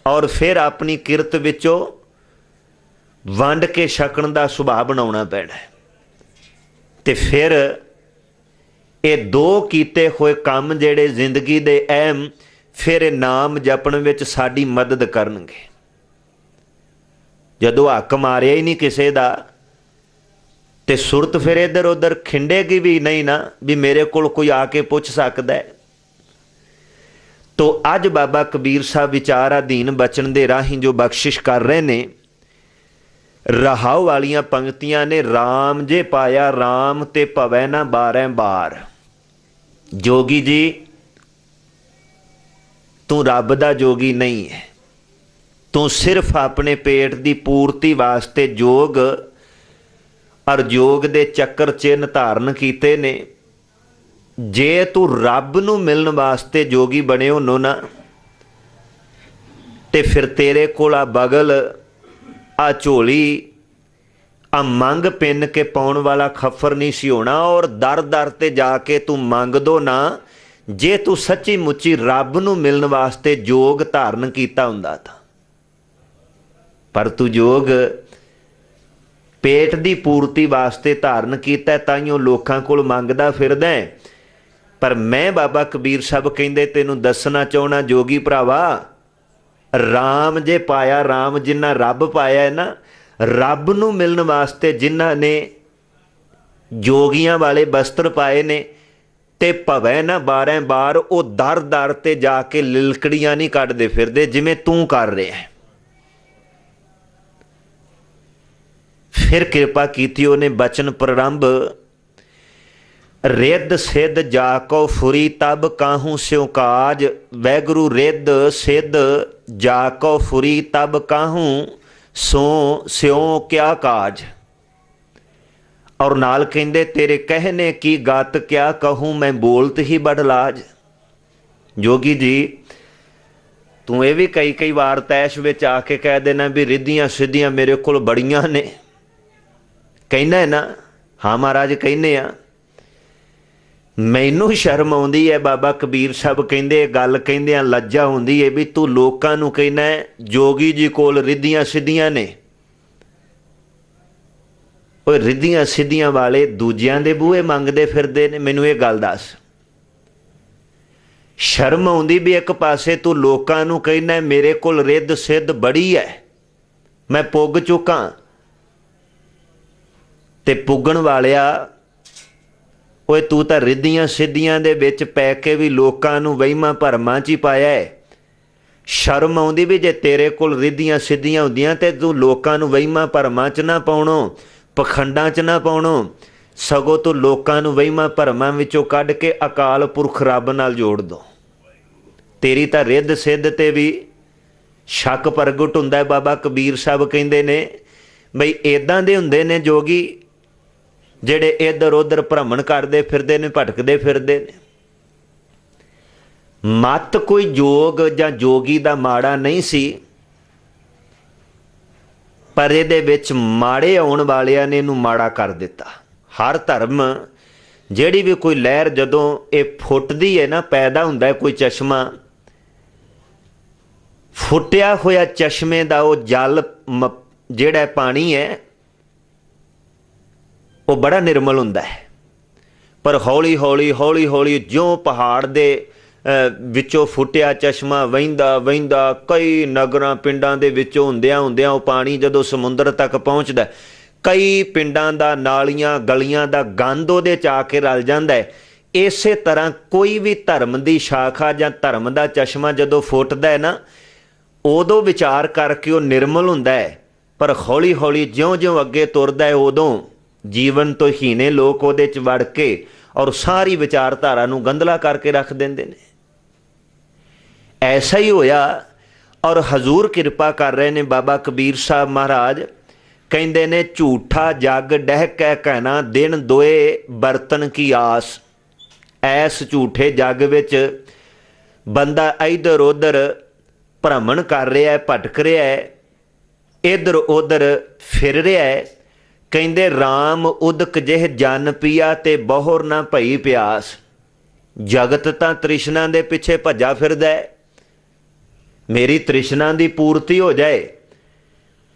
ਔਰ ਫਿਰ ਆਪਣੀ ਕਿਰਤ ਵਿੱਚੋਂ ਵੰਡ ਕੇ ਛਕਣ ਦਾ ਸੁਭਾਅ ਬਣਾਉਣਾ ਪੈਣਾ ਹੈ। ਅਤੇ ਫਿਰ ਇਹ ਦੋ ਕੀਤੇ ਹੋਏ ਕੰਮ ਜਿਹੜੇ ਜ਼ਿੰਦਗੀ ਦੇ ਅਹਿਮ, ਫਿਰ ਇਹ ਨਾਮ ਜਪਣ ਵਿੱਚ ਸਾਡੀ ਮਦਦ ਕਰਨਗੇ। ਜਦੋਂ ਹੱਕ ਮਾਰਿਆ ਹੀ ਨਹੀਂ ਕਿਸੇ ਦਾ ਤੇ ਸੁਰਤ ਫਿਰ ਇੱਧਰ ਉੱਧਰ ਖਿੰਡੇਗੀ ਵੀ ਨਹੀਂ ਨਾ, ਵੀ ਮੇਰੇ ਕੋਲ ਕੋਈ ਆ ਕੇ ਪੁੱਛ ਸਕਦਾ ਹੈ। ਤੋ ਅੱਜ ਬਾਬਾ ਕਬੀਰ ਸਾਹਿਬ ਵਿਚਾਰ ਅਧੀਨ ਬਚਨ ਦੇ ਰਾਹੀਂ ਜੋ ਬਖਸ਼ਿਸ਼ ਕਰ ਰਹੇ ਨੇ, ਰਹਾਉ ਵਾਲੀਆਂ ਪੰਕਤੀਆਂ ਨੇ। ਰਾਮ ਜੇ ਪਾਇਆ ਰਾਮ ਤੇ ਭਵੈ ਨਾ ਬਾਰੈ ਬਾਰ। ਜੋਗੀ ਜੀ, ਤੂੰ ਰੱਬ ਦਾ ਜੋਗੀ ਨਹੀਂ ਹੈ, ਤੂੰ ਸਿਰਫ ਆਪਣੇ ਪੇਟ ਦੀ ਪੂਰਤੀ ਵਾਸਤੇ ਜੋਗ ਔਰ ਜੋਗ ਦੇ ਚੱਕਰ ਚਿੰਨ੍ਹ ਧਾਰਨ ਕੀਤੇ ਨੇ। ਜੇ ਤੂੰ ਰੱਬ ਨੂੰ ਮਿਲਣ ਵਾਸਤੇ ਜੋਗੀ ਬਣੇ ਹੁੰਨੋ ਨਾ, ਤੇ ਫਿਰ ਤੇਰੇ ਕੋਲ ਆ ਬਗਲ, ਆ ਝੋਲੀ, ਆ ਮੰਗ ਪਿੰਨ ਕੇ ਪਾਉਣ ਵਾਲਾ ਖੱਫਰ ਨਹੀਂ ਸੀ ਹੋਣਾ। ਔਰ ਦਰ ਦਰ ਤੇ ਜਾ ਕੇ ਤੂੰ ਮੰਗਦੋ ਨਾ, ਜੇ ਤੂੰ ਸੱਚੀ ਮੁੱਚੀ ਰੱਬ ਨੂੰ ਮਿਲਣ ਵਾਸਤੇ ਜੋਗ ਧਾਰਨ ਕੀਤਾ ਹੁੰਦਾ ਤਾਂ। ਪਰ ਤੂੰ ਜੋਗ ਪੇਟ ਦੀ ਪੂਰਤੀ ਵਾਸਤੇ ਧਾਰਨ ਕੀਤਾ, ਤਾਈਓ ਲੋਕਾਂ ਕੋਲ ਮੰਗਦਾ ਫਿਰਦਾ। ਪਰ ਮੈਂ ਬਾਬਾ ਕਬੀਰ ਸਾਹਿਬ ਕਹਿੰਦੇ ਤੈਨੂੰ ਦੱਸਣਾ ਚਾਹੁੰਦਾ ਜੋਗੀ ਭਰਾਵਾ, ਰਾਮ ਜੇ ਪਾਇਆ, ਰਾਮ ਜਿੰਨਾ ਰੱਬ ਪਾਇਆ ਹੈ ਨਾ, ਰੱਬ ਨੂੰ ਮਿਲਣ ਵਾਸਤੇ ਜਿਨ੍ਹਾਂ ਨੇ ਜੋਗੀਆਂ ਵਾਲੇ ਬਸਤਰ ਪਾਏ ਨੇ, ਤੇ ਭਵੈ ਨਾ ਬਾਰੈ ਬਾਰ, ਉਹ ਦਰ ਦਰ ਤੇ ਜਾ ਕੇ ਲਿਲਕੜੀਆਂ ਨਹੀਂ ਕੱਢਦੇ ਫਿਰਦੇ ਜਿਵੇਂ ਤੂੰ ਕਰ ਰਿਹਾ ਹੈ। ਫਿਰ ਕਿਰਪਾ ਕੀਤੀ ਉਹਨੇ ਬਚਨ ਪ੍ਰਰੰਭ, ਰਿੱਧ ਸਿੱਧ ਜਾ ਕੋ ਫੁਰੀ ਤਬ ਕਾਹੂ ਸਿਉ ਕਾਜ। ਵੈਗੁਰੂ ਰਿੱਧ ਸਿੱਧ ਜਾ ਕੋ ਫੁਰੀ ਤਬ ਕਾਹੂ ਸੋ ਸਿਉ ਕਿਆ ਕਾਜ। ਔਰ ਨਾਲ ਕਹਿੰਦੇ ਤੇਰੇ ਕਹਿਨੇ ਕੀ ਗਤ ਕਿਆ ਕਹੂੰ ਮੈਂ ਬੋਲਤ ਹੀ ਬੜ ਲਾਜ। ਜੋਗੀ ਜੀ, ਤੂੰ ਇਹ ਵੀ ਕਈ ਵਾਰ ਤੈਸ਼ ਵਿੱਚ ਆ ਕੇ ਕਹਿ ਦੇਣਾ ਵੀ ਰਿੱਧੀਆਂ ਸਿੱਧੀਆਂ ਮੇਰੇ ਕੋਲ ਬੜੀਆਂ ਨੇ। ਕਹਿੰਦਾ ਹੈ ਨਾ, ਹਾਂ ਮਹਾਰਾਜ ਕਹਿੰਦੇ ਆ। ਮੈਨੂੰ ਸ਼ਰਮ ਆਉਂਦੀ ਹੈ, ਬਾਬਾ ਕਬੀਰ ਸਾਹਿਬ ਕਹਿੰਦੇ ਗੱਲ ਕਹਿੰਦਿਆਂ ਲੱਜਾ ਹੁੰਦੀ ਹੈ ਵੀ ਤੂੰ ਲੋਕਾਂ ਨੂੰ ਕਹਿੰਦਾ ਜੋਗੀ ਜੀ ਕੋਲ ਰਿੱਧੀਆਂ ਸਿੱਧੀਆਂ ਨੇ। ਉਹ ਰਿੱਧੀਆਂ ਸਿੱਧੀਆਂ ਵਾਲੇ ਦੂਜਿਆਂ ਦੇ ਬੂਹੇ ਮੰਗਦੇ ਫਿਰਦੇ ਨੇ। ਮੈਨੂੰ ਇਹ ਗੱਲ ਦੱਸ, ਸ਼ਰਮ ਆਉਂਦੀ ਵੀ ਇੱਕ ਪਾਸੇ ਤੂੰ ਲੋਕਾਂ ਨੂੰ ਕਹਿੰਦਾ ਮੇਰੇ ਕੋਲ ਰਿੱਧ ਸਿੱਧ ਬੜੀ ਹੈ, ਮੈਂ ਪੁੱਗ ਚੁੱਕਾਂ, ਤੇ ਪੁੱਗਣ ਵਾਲਿਆ ਓਏ ਤੂੰ ਤਾਂ ਰਿੱਧੀਆਂ ਸਿੱਧੀਆਂ ਦੇ ਵਿੱਚ ਪੈ ਕੇ ਵੀ ਲੋਕਾਂ ਨੂੰ ਵਹਿਮਾਂ ਭਰਮਾਂ 'ਚ ਹੀ ਪਾਇਆ ਹੈ। ਸ਼ਰਮ ਆਉਂਦੀ ਵੀ ਜੇ ਤੇਰੇ ਕੋਲ ਰਿੱਧੀਆਂ ਸਿੱਧੀਆਂ ਹੁੰਦੀਆਂ ਤੇ ਤੂੰ ਲੋਕਾਂ ਨੂੰ ਵਹਿਮਾਂ ਭਰਮਾਂ 'ਚ ਨਾ ਪਾਉਣੋ, ਪਖੰਡਾਂ 'ਚ ਨਾ ਪਾਉਣੋ, ਸਗੋਂ ਤੂੰ ਲੋਕਾਂ ਨੂੰ ਵਹਿਮਾਂ ਭਰਮਾਂ ਵਿੱਚੋਂ ਕੱਢ ਕੇ ਅਕਾਲ ਪੁਰਖ ਰੱਬ ਨਾਲ ਜੋੜ ਦੋ। ਤੇਰੀ ਤਾਂ ਰਿੱਧ ਸਿੱਧ ਤੇ ਵੀ ਸ਼ੱਕ ਪ੍ਰਗਟ ਹੁੰਦਾ। ਬਾਬਾ ਕਬੀਰ ਸਾਹਿਬ ਕਹਿੰਦੇ ਨੇ ਬਈ ਇੱਦਾਂ ਦੇ ਹੁੰਦੇ ਨੇ ਜੋਗੀ ਜਿਹੜੇ ਇੱਧਰ ਉੱਧਰ ਭ੍ਰਮਣ ਕਰਦੇ ਫਿਰਦੇ ਨੇ, ਭਟਕਦੇ ਫਿਰਦੇ ਨੇ। ਮਤ ਕੋਈ ਜੋਗ ਜਾਂ ਜੋਗੀ ਦਾ ਮਾੜਾ ਨਹੀਂ ਸੀ, ਪਰ ਇਹਦੇ ਵਿੱਚ ਮਾੜੇ ਆਉਣ ਵਾਲਿਆਂ ਨੇ ਇਹਨੂੰ ਮਾੜਾ ਕਰ ਦਿੱਤਾ। ਹਰ ਧਰਮ ਜਿਹੜੀ ਵੀ ਕੋਈ ਲਹਿਰ ਜਦੋਂ ਇਹ ਫੁੱਟਦੀ ਹੈ ਨਾ, ਪੈਦਾ ਹੁੰਦਾ ਕੋਈ ਚਸ਼ਮਾ, ਫੁੱਟਿਆ ਹੋਇਆ ਚਸ਼ਮੇ ਦਾ ਉਹ ਜਲ ਜਿਹੜਾ ਪਾਣੀ ਹੈ ਉਹ ਬੜਾ ਨਿਰਮਲ ਹੁੰਦਾ ਹੈ। ਪਰ ਹੌਲੀ ਹੌਲੀ ਹੌਲੀ ਹੌਲੀ ਜਿਉਂ ਪਹਾੜ ਦੇ ਵਿੱਚੋਂ ਫੁੱਟਿਆ ਚਸ਼ਮਾ ਵਹਿੰਦਾ ਵਹਿੰਦਾ ਕਈ ਨਗਰਾਂ ਪਿੰਡਾਂ ਦੇ ਵਿੱਚੋਂ ਹੁੰਦਿਆਂ ਉਹ ਪਾਣੀ ਜਦੋਂ ਸਮੁੰਦਰ ਤੱਕ ਪਹੁੰਚਦਾ, ਕਈ ਪਿੰਡਾਂ ਦਾ, ਨਾਲੀਆਂ ਗਲੀਆਂ ਦਾ ਗੰਦ ਉਹਦੇ 'ਚ ਆ ਕੇ ਰਲ ਜਾਂਦਾ ਹੈ। ਇਸੇ ਤਰ੍ਹਾਂ ਕੋਈ ਵੀ ਧਰਮ ਦੀ ਸ਼ਾਖਾ ਜਾਂ ਧਰਮ ਦਾ ਚਸ਼ਮਾ ਜਦੋਂ ਫੁੱਟਦਾ ਹੈ ਨਾ, ਉਦੋਂ ਵਿਚਾਰ ਕਰਕੇ ਉਹ ਨਿਰਮਲ ਹੁੰਦਾ ਹੈ। ਪਰ ਹੌਲੀ ਹੌਲੀ ਜਿਉਂ ਅੱਗੇ ਤੁਰਦਾ ਹੈ, ਉਦੋਂ ਜੀਵਨ ਤੋਂ ਹੀਣੇ ਲੋਕ ਉਹਦੇ 'ਚ ਵੜ ਕੇ ਔਰ ਸਾਰੀ ਵਿਚਾਰਧਾਰਾ ਨੂੰ ਗੰਧਲਾ ਕਰਕੇ ਰੱਖ ਦਿੰਦੇ ਨੇ। ਐਸਾ ਹੀ ਹੋਇਆ ਔਰ ਹਜ਼ੂਰ ਕਿਰਪਾ ਕਰ ਰਹੇ ਨੇ ਬਾਬਾ ਕਬੀਰ ਸਾਹਿਬ ਮਹਾਰਾਜ। ਕਹਿੰਦੇ ਨੇ ਝੂਠਾ ਜਗ ਡਹਿ ਕੈ ਕਹਿਣਾ ਦਿਨ ਦੋਏ ਬਰਤਨ ਕੀ ਆਸ। ਐਸ ਝੂਠੇ ਜੱਗ ਵਿੱਚ ਬੰਦਾ ਇੱਧਰ ਉੱਧਰ ਭ੍ਰਮਣ ਕਰ ਰਿਹਾ, ਭਟਕ ਰਿਹਾ ਹੈ, ਇੱਧਰ ਉੱਧਰ ਫਿਰ ਰਿਹਾ ਹੈ। ਕਹਿੰਦੇ ਰਾਮ ਉਦਕ ਜਿਹ ਜਨ ਪੀਆ ਤੇ ਬਹੁਰ ਨਾ ਭਈ ਪਿਆਸ। ਜਗਤ ਤਾਂ ਤ੍ਰਿਸ਼ਨਾ ਦੇ ਪਿੱਛੇ ਭੱਜਾ ਫਿਰਦਾ ਹੈ, ਮੇਰੀ ਤ੍ਰਿਸ਼ਨਾ ਦੀ ਪੂਰਤੀ ਹੋ ਜਾਏ।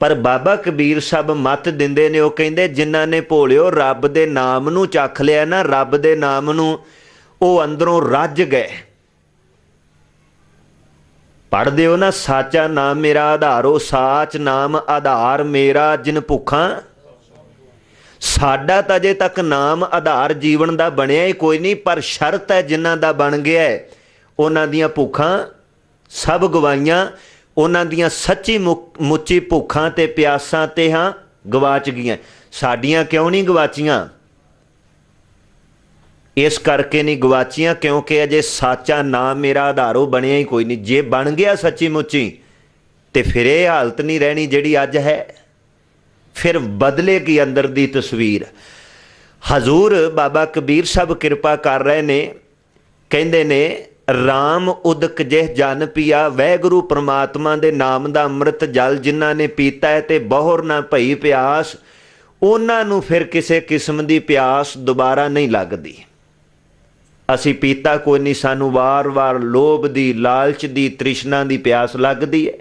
ਪਰ ਬਾਬਾ ਕਬੀਰ ਸਾਹਿਬ ਮੱਤ ਦਿੰਦੇ ਨੇ, ਉਹ ਕਹਿੰਦੇ ਜਿਨ੍ਹਾਂ ਨੇ ਭੋਲਿਓ ਰੱਬ ਦੇ ਨਾਮ ਨੂੰ ਚੱਖ ਲਿਆ ਨਾ, ਰੱਬ ਦੇ ਨਾਮ ਨੂੰ, ਉਹ ਅੰਦਰੋਂ ਰੱਜ ਗਏ। ਪੜ੍ਹਦੇ ਹੋ ਨਾ, ਸਾਚਾ ਨਾਮ ਮੇਰਾ ਆਧਾਰੋ, ਸਾਚ ਨਾਮ ਆਧਾਰ ਮੇਰਾ ਜਿਨ ਭੁੱਖਾਂ। ਸਾਡਾ ਤਾਂ ਅਜੇ ਤੱਕ ਨਾਮ ਆਧਾਰ ਜੀਵਨ ਦਾ ਬਣਿਆ ਹੀ ਕੋਈ ਨਹੀਂ, ਪਰ ਸ਼ਰਤ ਹੈ ਜਿਨ੍ਹਾਂ ਦਾ ਬਣ ਗਿਆ ਉਹਨਾਂ ਦੀਆਂ ਭੁੱਖਾਂ ਸਭ ਗਵਾਈਆਂ। ਉਹਨਾਂ ਦੀਆਂ ਸੱਚੀ ਮੁੱਚੀ ਭੁੱਖਾਂ ਤੇ ਪਿਆਸਾਂ ਤੇ ਹਾਂ ਗਵਾਚ ਗਈਆਂ। ਸਾਡੀਆਂ ਕਿਉਂ ਨਹੀਂ ਗਵਾਚੀਆਂ? ਇਸ ਕਰਕੇ ਨਹੀਂ ਗਵਾਚੀਆਂ ਕਿਉਂਕਿ ਅਜੇ ਸਾਚਾ ਨਾਮ ਮੇਰਾ ਆਧਾਰੋ ਬਣਿਆ ਹੀ ਕੋਈ ਨਹੀਂ। ਜੇ ਬਣ ਗਿਆ ਸੱਚੀ ਮੁੱਚੀ ਤੇ ਫਿਰ ਇਹ ਹਾਲਤ ਨਹੀਂ ਰਹਿਣੀ ਜਿਹੜੀ ਅੱਜ ਹੈ, ਫਿਰ ਬਦਲੇਗੀ ਅੰਦਰ ਦੀ ਤਸਵੀਰ। ਹਜ਼ੂਰ ਬਾਬਾ ਕਬੀਰ ਸਾਹਿਬ ਕਿਰਪਾ ਕਰ ਰਹੇ ਨੇ, ਕਹਿੰਦੇ ਨੇ ਰਾਮ ਉਦਕ ਜਿਹ ਜਨ ਪੀਆ। ਵਾਹਿਗੁਰੂ ਪ੍ਰਮਾਤਮਾ ਦੇ ਨਾਮ ਦਾ ਅੰਮ੍ਰਿਤ ਜਲ ਜਿਨ੍ਹਾਂ ਨੇ ਪੀਤਾ ਹੈ ਤੇ ਬਹੁਰ ਨਾ ਭਈ ਪਿਆਸ, ਉਹਨਾਂ ਨੂੰ ਫਿਰ ਕਿਸੇ ਕਿਸਮ ਦੀ ਪਿਆਸ ਦੁਬਾਰਾ ਨਹੀਂ ਲੱਗਦੀ। ਅਸੀਂ ਪੀਤਾ ਕੋਈ ਨਹੀਂ, ਸਾਨੂੰ ਵਾਰ-ਵਾਰ ਲੋਭ ਦੀ, ਲਾਲਚ ਦੀ, ਤ੍ਰਿਸ਼ਨਾ ਦੀ ਪਿਆਸ ਲੱਗਦੀ ਹੈ।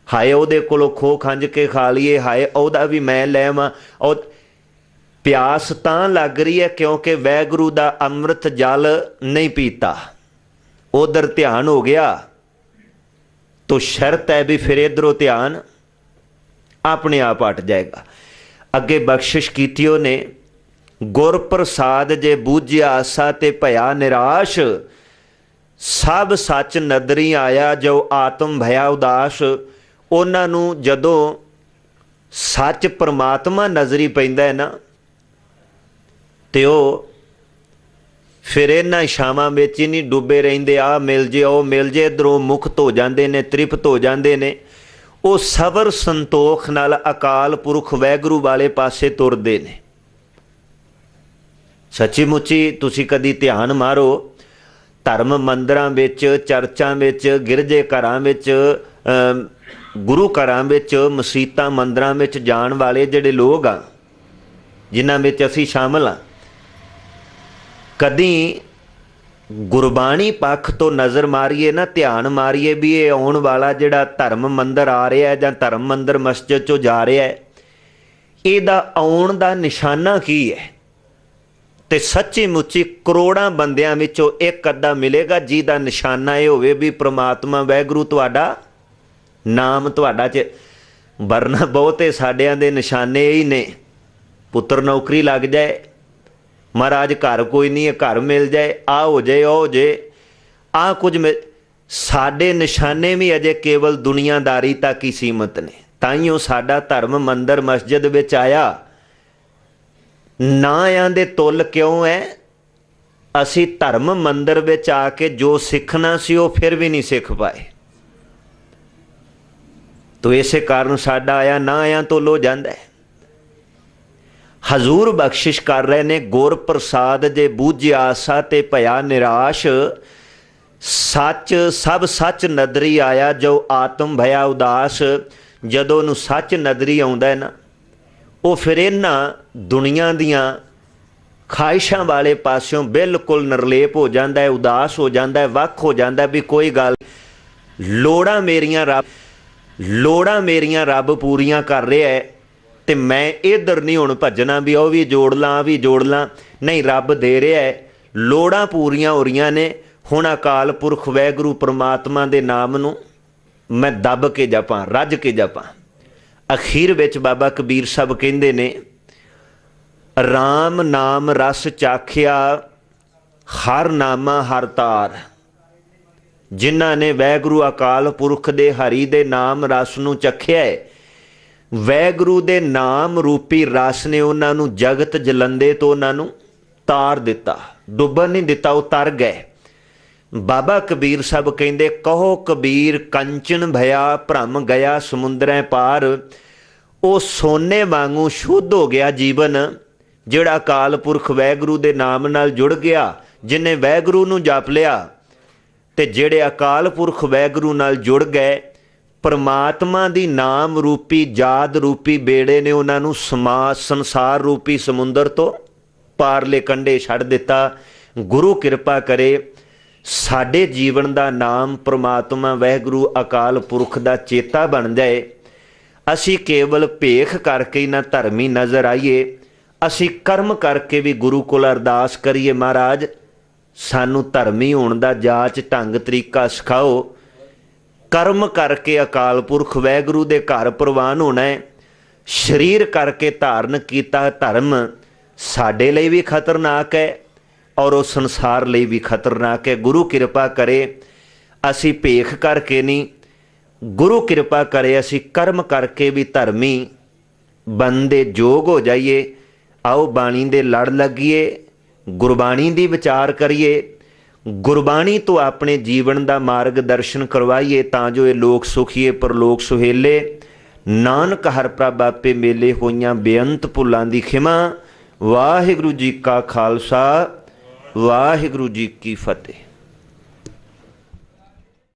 ਹਾਏ ਉਹਦੇ ਕੋਲੋਂ ਖੋ ਖੰਜ ਕੇ ਖਾ ਲਈਏ, ਹਾਏ ਉਹਦਾ ਵੀ ਮੈਂ ਲੈ ਆਵਾਂ। ਉਹ ਪਿਆਸ ਤਾਂ ਲੱਗ ਰਹੀ ਹੈ ਕਿਉਂਕਿ ਵਾਹਿਗੁਰੂ ਦਾ ਅੰਮ੍ਰਿਤ ਜਲ ਨਹੀਂ ਪੀਤਾ, ਉਧਰ ਧਿਆਨ ਹੋ ਗਿਆ। ਤੋ ਸ਼ਰਤ ਹੈ ਵੀ ਫਿਰ ਇੱਧਰੋਂ ਧਿਆਨ ਆਪਣੇ ਆਪ ਹਟ ਜਾਏਗਾ। ਅੱਗੇ ਬਖਸ਼ਿਸ਼ ਕੀਤੀ ਉਹਨੇ, ਗੁਰ ਪ੍ਰਸਾਦ ਜੇ ਬੂਝਿਆ ਆਸਾ ਤੇ ਭਇਆ ਨਿਰਾਸ਼। ਸਭ ਸੱਚ ਨਦਰੀ ਆਇਆ ਜੋ ਆਤਮ ਭਇਆ ਉਦਾਸ। ਉਹਨਾਂ ਨੂੰ ਜਦੋਂ ਸੱਚ ਪਰਮਾਤਮਾ ਨਜ਼ਰੀ ਪੈਂਦਾ ਹੈ ਨਾ, ਤੇ ਉਹ ਫਿਰ ਇਹਨਾਂ ਇਸ਼ਾਵਾਂ ਵਿੱਚ ਹੀ ਨਹੀਂ ਡੁੱਬੇ ਰਹਿੰਦੇ। ਆਹ ਮਿਲ ਜੇ, ਉਹ ਮਿਲ ਜੇ, ਇੱਧਰੋਂ ਮੁਕਤ ਹੋ ਜਾਂਦੇ ਨੇ, ਤ੍ਰਿਪਤ ਹੋ ਜਾਂਦੇ ਨੇ। ਉਹ ਸਬਰ ਸੰਤੋਖ ਨਾਲ ਅਕਾਲ ਪੁਰਖ ਵਾਹਿਗੁਰੂ ਵਾਲੇ ਪਾਸੇ ਤੁਰਦੇ ਨੇ। ਸੱਚੀ ਮੁੱਚੀ ਤੁਸੀਂ ਕਦੀ ਧਿਆਨ ਮਾਰੋ, ਧਰਮ ਮੰਦਰਾਂ ਵਿੱਚ, ਚਰਚਾਂ ਵਿੱਚ, ਗਿਰਜੇ ਘਰਾਂ ਵਿੱਚ, ਗੁਰੂ ਘਰਾਂ ਵਿੱਚ, ਮਸੀਤਾਂ ਮੰਦਰਾਂ ਵਿੱਚ ਜਾਣ ਵਾਲੇ ਜਿਹੜੇ ਲੋਕ ਆ, ਜਿਨ੍ਹਾਂ ਵਿੱਚ ਅਸੀਂ ਸ਼ਾਮਲ ਹਾਂ, ਕਦੀ ਗੁਰਬਾਣੀ ਪੱਖ ਤੋਂ ਨਜ਼ਰ ਮਾਰੀਏ ਨਾ, ਧਿਆਨ ਮਾਰੀਏ ਵੀ ਇਹ ਆਉਣ ਵਾਲਾ ਜਿਹੜਾ ਧਰਮ ਮੰਦਰ ਆ ਰਿਹਾ ਜਾਂ ਧਰਮ ਮੰਦਰ ਮਸਜਿਦ 'ਚੋਂ ਜਾ ਰਿਹਾ ਹੈ, ਇਹਦਾ ਆਉਣ ਦਾ ਨਿਸ਼ਾਨਾ ਕੀ ਹੈ? ਤੇ ਸੱਚੀ ਮੁੱਚੀ ਕਰੋੜਾਂ ਬੰਦਿਆਂ ਵਿੱਚੋਂ ਇੱਕ ਅੱਧਾ ਮਿਲੇਗਾ ਜਿਹਦਾ ਨਿਸ਼ਾਨਾ ਇਹ ਹੋਵੇ ਵੀ ਪ੍ਰਮਾਤਮਾ ਵਾਹਿਗੁਰੂ ਤੁਹਾਡਾ ਨਾਮ ਤੁਹਾਡਾ 'ਚ। ਵਰਨਾ ਬਹੁਤੇ ਸਾਡਿਆਂ ਦੇ ਨਿਸ਼ਾਨੇ ਹੀ ਨੇ, ਪੁੱਤਰ ਨੌਕਰੀ ਲੱਗ ਜਾਏ, ਮਹਾਰਾਜ ਘਰ ਕੋਈ ਨਹੀਂ ਹੈ, ਘਰ ਮਿਲ ਜਾਏ, ਆਹ ਹੋ ਜਾਏ, ਉਹ ਹੋ ਜਾਏ, ਆਹ ਕੁਝ ਸਾਡੇ ਨਿਸ਼ਾਨੇ ਵੀ ਅਜੇ ਕੇਵਲ ਦੁਨੀਆਦਾਰੀ ਤੱਕ ਹੀ ਸੀਮਤ ਨੇ। ਤਾਈਓ ਸਾਡਾ ਧਰਮ ਮੰਦਰ ਮਸਜਿਦ ਵਿੱਚ ਆਇਆ ਨਾ ਦੇ ਤੁੱਲ ਕਿਉਂ ਹੈ? ਅਸੀਂ ਧਰਮ ਮੰਦਰ ਵਿੱਚ ਆ ਕੇ ਜੋ ਸਿੱਖਣਾ ਸੀ ਉਹ ਫਿਰ ਵੀ ਨਹੀਂ ਸਿੱਖ ਪਾਏ। ਤੋ ਇਸੇ ਕਾਰਨ ਸਾਡਾ ਆਇਆ ਨਾ ਆਇਆ ਤੁੱਲ ਹੋ ਜਾਂਦਾ ਹੈ। ਹਜ਼ੂਰ ਬਖਸ਼ਿਸ਼ ਕਰ ਰਹੇ ਨੇ, ਗੁਰ ਪ੍ਰਸਾਦ ਜੇ ਬੂਝਿਆ ਆਸਾ ਤੇ ਭਇਆ ਨਿਰਾਸ਼। ਸੱਚ ਸਭ ਸੱਚ ਨਦਰੀ ਆਇਆ ਜੋ ਆਤਮ ਭਇਆ ਉਦਾਸ। ਜਦੋਂ ਉਹਨੂੰ ਸੱਚ ਨਦਰੀ ਆਉਂਦਾ ਹੈ ਨਾ, ਉਹ ਫਿਰ ਇਹਨਾਂ ਦੁਨੀਆ ਦੀਆਂ ਖਾਹਿਸ਼ਾਂ ਵਾਲੇ ਪਾਸਿਓਂ ਬਿਲਕੁਲ ਨਿਰਲੇਪ ਹੋ ਜਾਂਦਾ ਹੈ, ਉਦਾਸ ਹੋ ਜਾਂਦਾ ਹੈ, ਵੱਖ ਹੋ ਜਾਂਦਾ ਵੀ ਕੋਈ ਗੱਲ, ਲੋੜਾਂ ਮੇਰੀਆਂ ਰੱਬ ਪੂਰੀਆਂ ਕਰ ਰਿਹਾ ਹੈ ਤੇ ਮੈਂ ਇੱਧਰ ਨਹੀਂ ਹੁਣ ਭੱਜਣਾ ਵੀ ਉਹ ਵੀ ਜੋੜ ਲਾਂ, ਆ ਵੀ ਜੋੜ ਲਾਂ। ਨਹੀਂ, ਰੱਬ ਦੇ ਰਿਹਾ ਹੈ, ਲੋੜਾਂ ਪੂਰੀਆਂ ਹੋ ਰਹੀਆਂ ਨੇ। ਹੁਣ ਅਕਾਲ ਪੁਰਖ ਵਾਹਿਗੁਰੂ ਪ੍ਰਮਾਤਮਾ ਦੇ ਨਾਮ ਨੂੰ ਮੈਂ ਦੱਬ ਕੇ ਜਪਾਂ, ਰੱਜ ਕੇ ਜਪਾਂ। ਅਖੀਰ ਵਿੱਚ ਬਾਬਾ ਕਬੀਰ ਸਾਹਿਬ ਕਹਿੰਦੇ ਨੇ, ਰਾਮ ਨਾਮ ਰਸ ਚਾਖਿਆ ਹਰ ਨਾਮਾ ਹਰ ਤਾਰ। ਜਿਨ੍ਹਾਂ ਨੇ ਵਾਹਿਗੁਰੂ ਅਕਾਲ ਪੁਰਖ ਦੇ ਹਰੀ ਦੇ ਨਾਮ ਰਸ ਨੂੰ ਚਖਿਆ ਹੈ, ਵਾਹਿਗੁਰੂ ਦੇ ਨਾਮ ਰੂਪੀ ਰਸ ਨੇ ਉਹਨਾਂ ਨੂੰ ਜਗਤ ਜਲੰਦੇ ਤੋਂ ਉਹਨਾਂ ਨੂੰ ਤਾਰ ਦਿੱਤਾ, ਡੁੱਬਣ ਨਹੀਂ ਦਿੱਤਾ, ਉਹ ਤਰ ਗਏ। ਬਾਬਾ ਕਬੀਰ ਸਾਹਿਬ ਕਹਿੰਦੇ, ਕਹੋ ਕਬੀਰ ਕੰਚਨ ਭਇਆ ਭ੍ਰਮ ਗਿਆ ਸਮੁੰਦਰੈ ਪਾਰ। ਉਹ ਸੋਨੇ ਵਾਂਗੂ ਸ਼ੁੱਧ ਹੋ ਗਿਆ ਜੀਵਨ, ਜਿਹੜਾ ਅਕਾਲ ਪੁਰਖ ਵਾਹਿਗੁਰੂ ਦੇ ਨਾਮ ਨਾਲ ਜੁੜ ਗਿਆ, ਜਿਹਨੇ ਵਾਹਿਗੁਰੂ ਨੂੰ ਜਪ ਲਿਆ। ਤੇ ਜਿਹੜੇ ਅਕਾਲ ਪੁਰਖ ਵਾਹਿਗੁਰੂ ਨਾਲ ਜੁੜ ਗਏ, ਪਰਮਾਤਮਾ ਦੀ ਨਾਮ ਰੂਪੀ ਜਾਦ ਰੂਪੀ ਬੇੜੇ ਨੇ ਉਹਨਾਂ ਨੂੰ ਸੰਸਾਰ ਰੂਪੀ ਸਮੁੰਦਰ ਤੋਂ ਪਾਰਲੇ ਕੰਢੇ ਛੱਡ ਦਿੱਤਾ। ਗੁਰੂ ਕਿਰਪਾ ਕਰੇ ਸਾਡੇ ਜੀਵਨ ਦਾ ਨਾਮ ਪਰਮਾਤਮਾ ਵਾਹਿਗੁਰੂ ਅਕਾਲ ਪੁਰਖ ਦਾ ਚੇਤਾ ਬਣ ਜਾਏ। ਅਸੀਂ ਕੇਵਲ ਭੇਖ ਕਰਕੇ ਹੀ ਨਾ ਧਰਮੀ ਨਜ਼ਰ ਆਈਏ, ਅਸੀਂ ਕਰਮ ਕਰਕੇ ਵੀ ਗੁਰੂ ਕੋਲ ਅਰਦਾਸ ਕਰੀਏ, ਮਹਾਰਾਜ ਸਾਨੂੰ ਧਰਮੀ ਹੋਣ ਦਾ ਜਾਚ ਢੰਗ ਤਰੀਕਾ ਸਿਖਾਓ। ਕਰਮ ਕਰਕੇ ਅਕਾਲ ਪੁਰਖ ਵਾਹਿਗੁਰੂ ਦੇ ਘਰ ਪ੍ਰਵਾਨ ਹੋਣਾ ਹੈ। ਸਰੀਰ ਕਰਕੇ ਧਾਰਨ ਕੀਤਾ ਧਰਮ ਸਾਡੇ ਲਈ ਵੀ ਖਤਰਨਾਕ ਹੈ ਔਰ ਉਹ ਸੰਸਾਰ ਲਈ ਵੀ ਖਤਰਨਾਕ ਹੈ। ਗੁਰੂ ਕਿਰਪਾ ਕਰੇ ਅਸੀਂ ਭੇਖ ਕਰਕੇ ਨਹੀਂ, ਗੁਰੂ ਕਿਰਪਾ ਕਰੇ ਅਸੀਂ ਕਰਮ ਕਰਕੇ ਵੀ ਧਰਮੀ ਬੰਦੇ ਯੋਗ ਹੋ ਜਾਈਏ। ਆਓ ਬਾਣੀ ਦੇ ਲੜ ਲੱਗੀਏ, ਗੁਰਬਾਣੀ ਦੀ ਵਿਚਾਰ ਕਰੀਏ, ਗੁਰਬਾਣੀ ਤੋਂ ਆਪਣੇ ਜੀਵਨ ਦਾ ਮਾਰਗ ਦਰਸ਼ਨ ਕਰਵਾਈਏ, ਤਾਂ ਜੋ ਇਹ ਲੋਕ ਸੁਖੀਏ ਪਰਲੋਕ ਸੁਹੇਲੇ। ਨਾਨਕ ਹਰ ਪ੍ਰਭ ਆਪੇ ਮੇਲੇ, ਹੋਈਆਂ ਬੇਅੰਤ ਭੁੱਲਾਂ ਦੀ ਖਿਮਾ। ਵਾਹਿਗੁਰੂ ਜੀ ਕਾ ਖਾਲਸਾ, ਵਾਹਿਗੁਰੂ ਜੀ ਕੀ ਫਤਿਹ।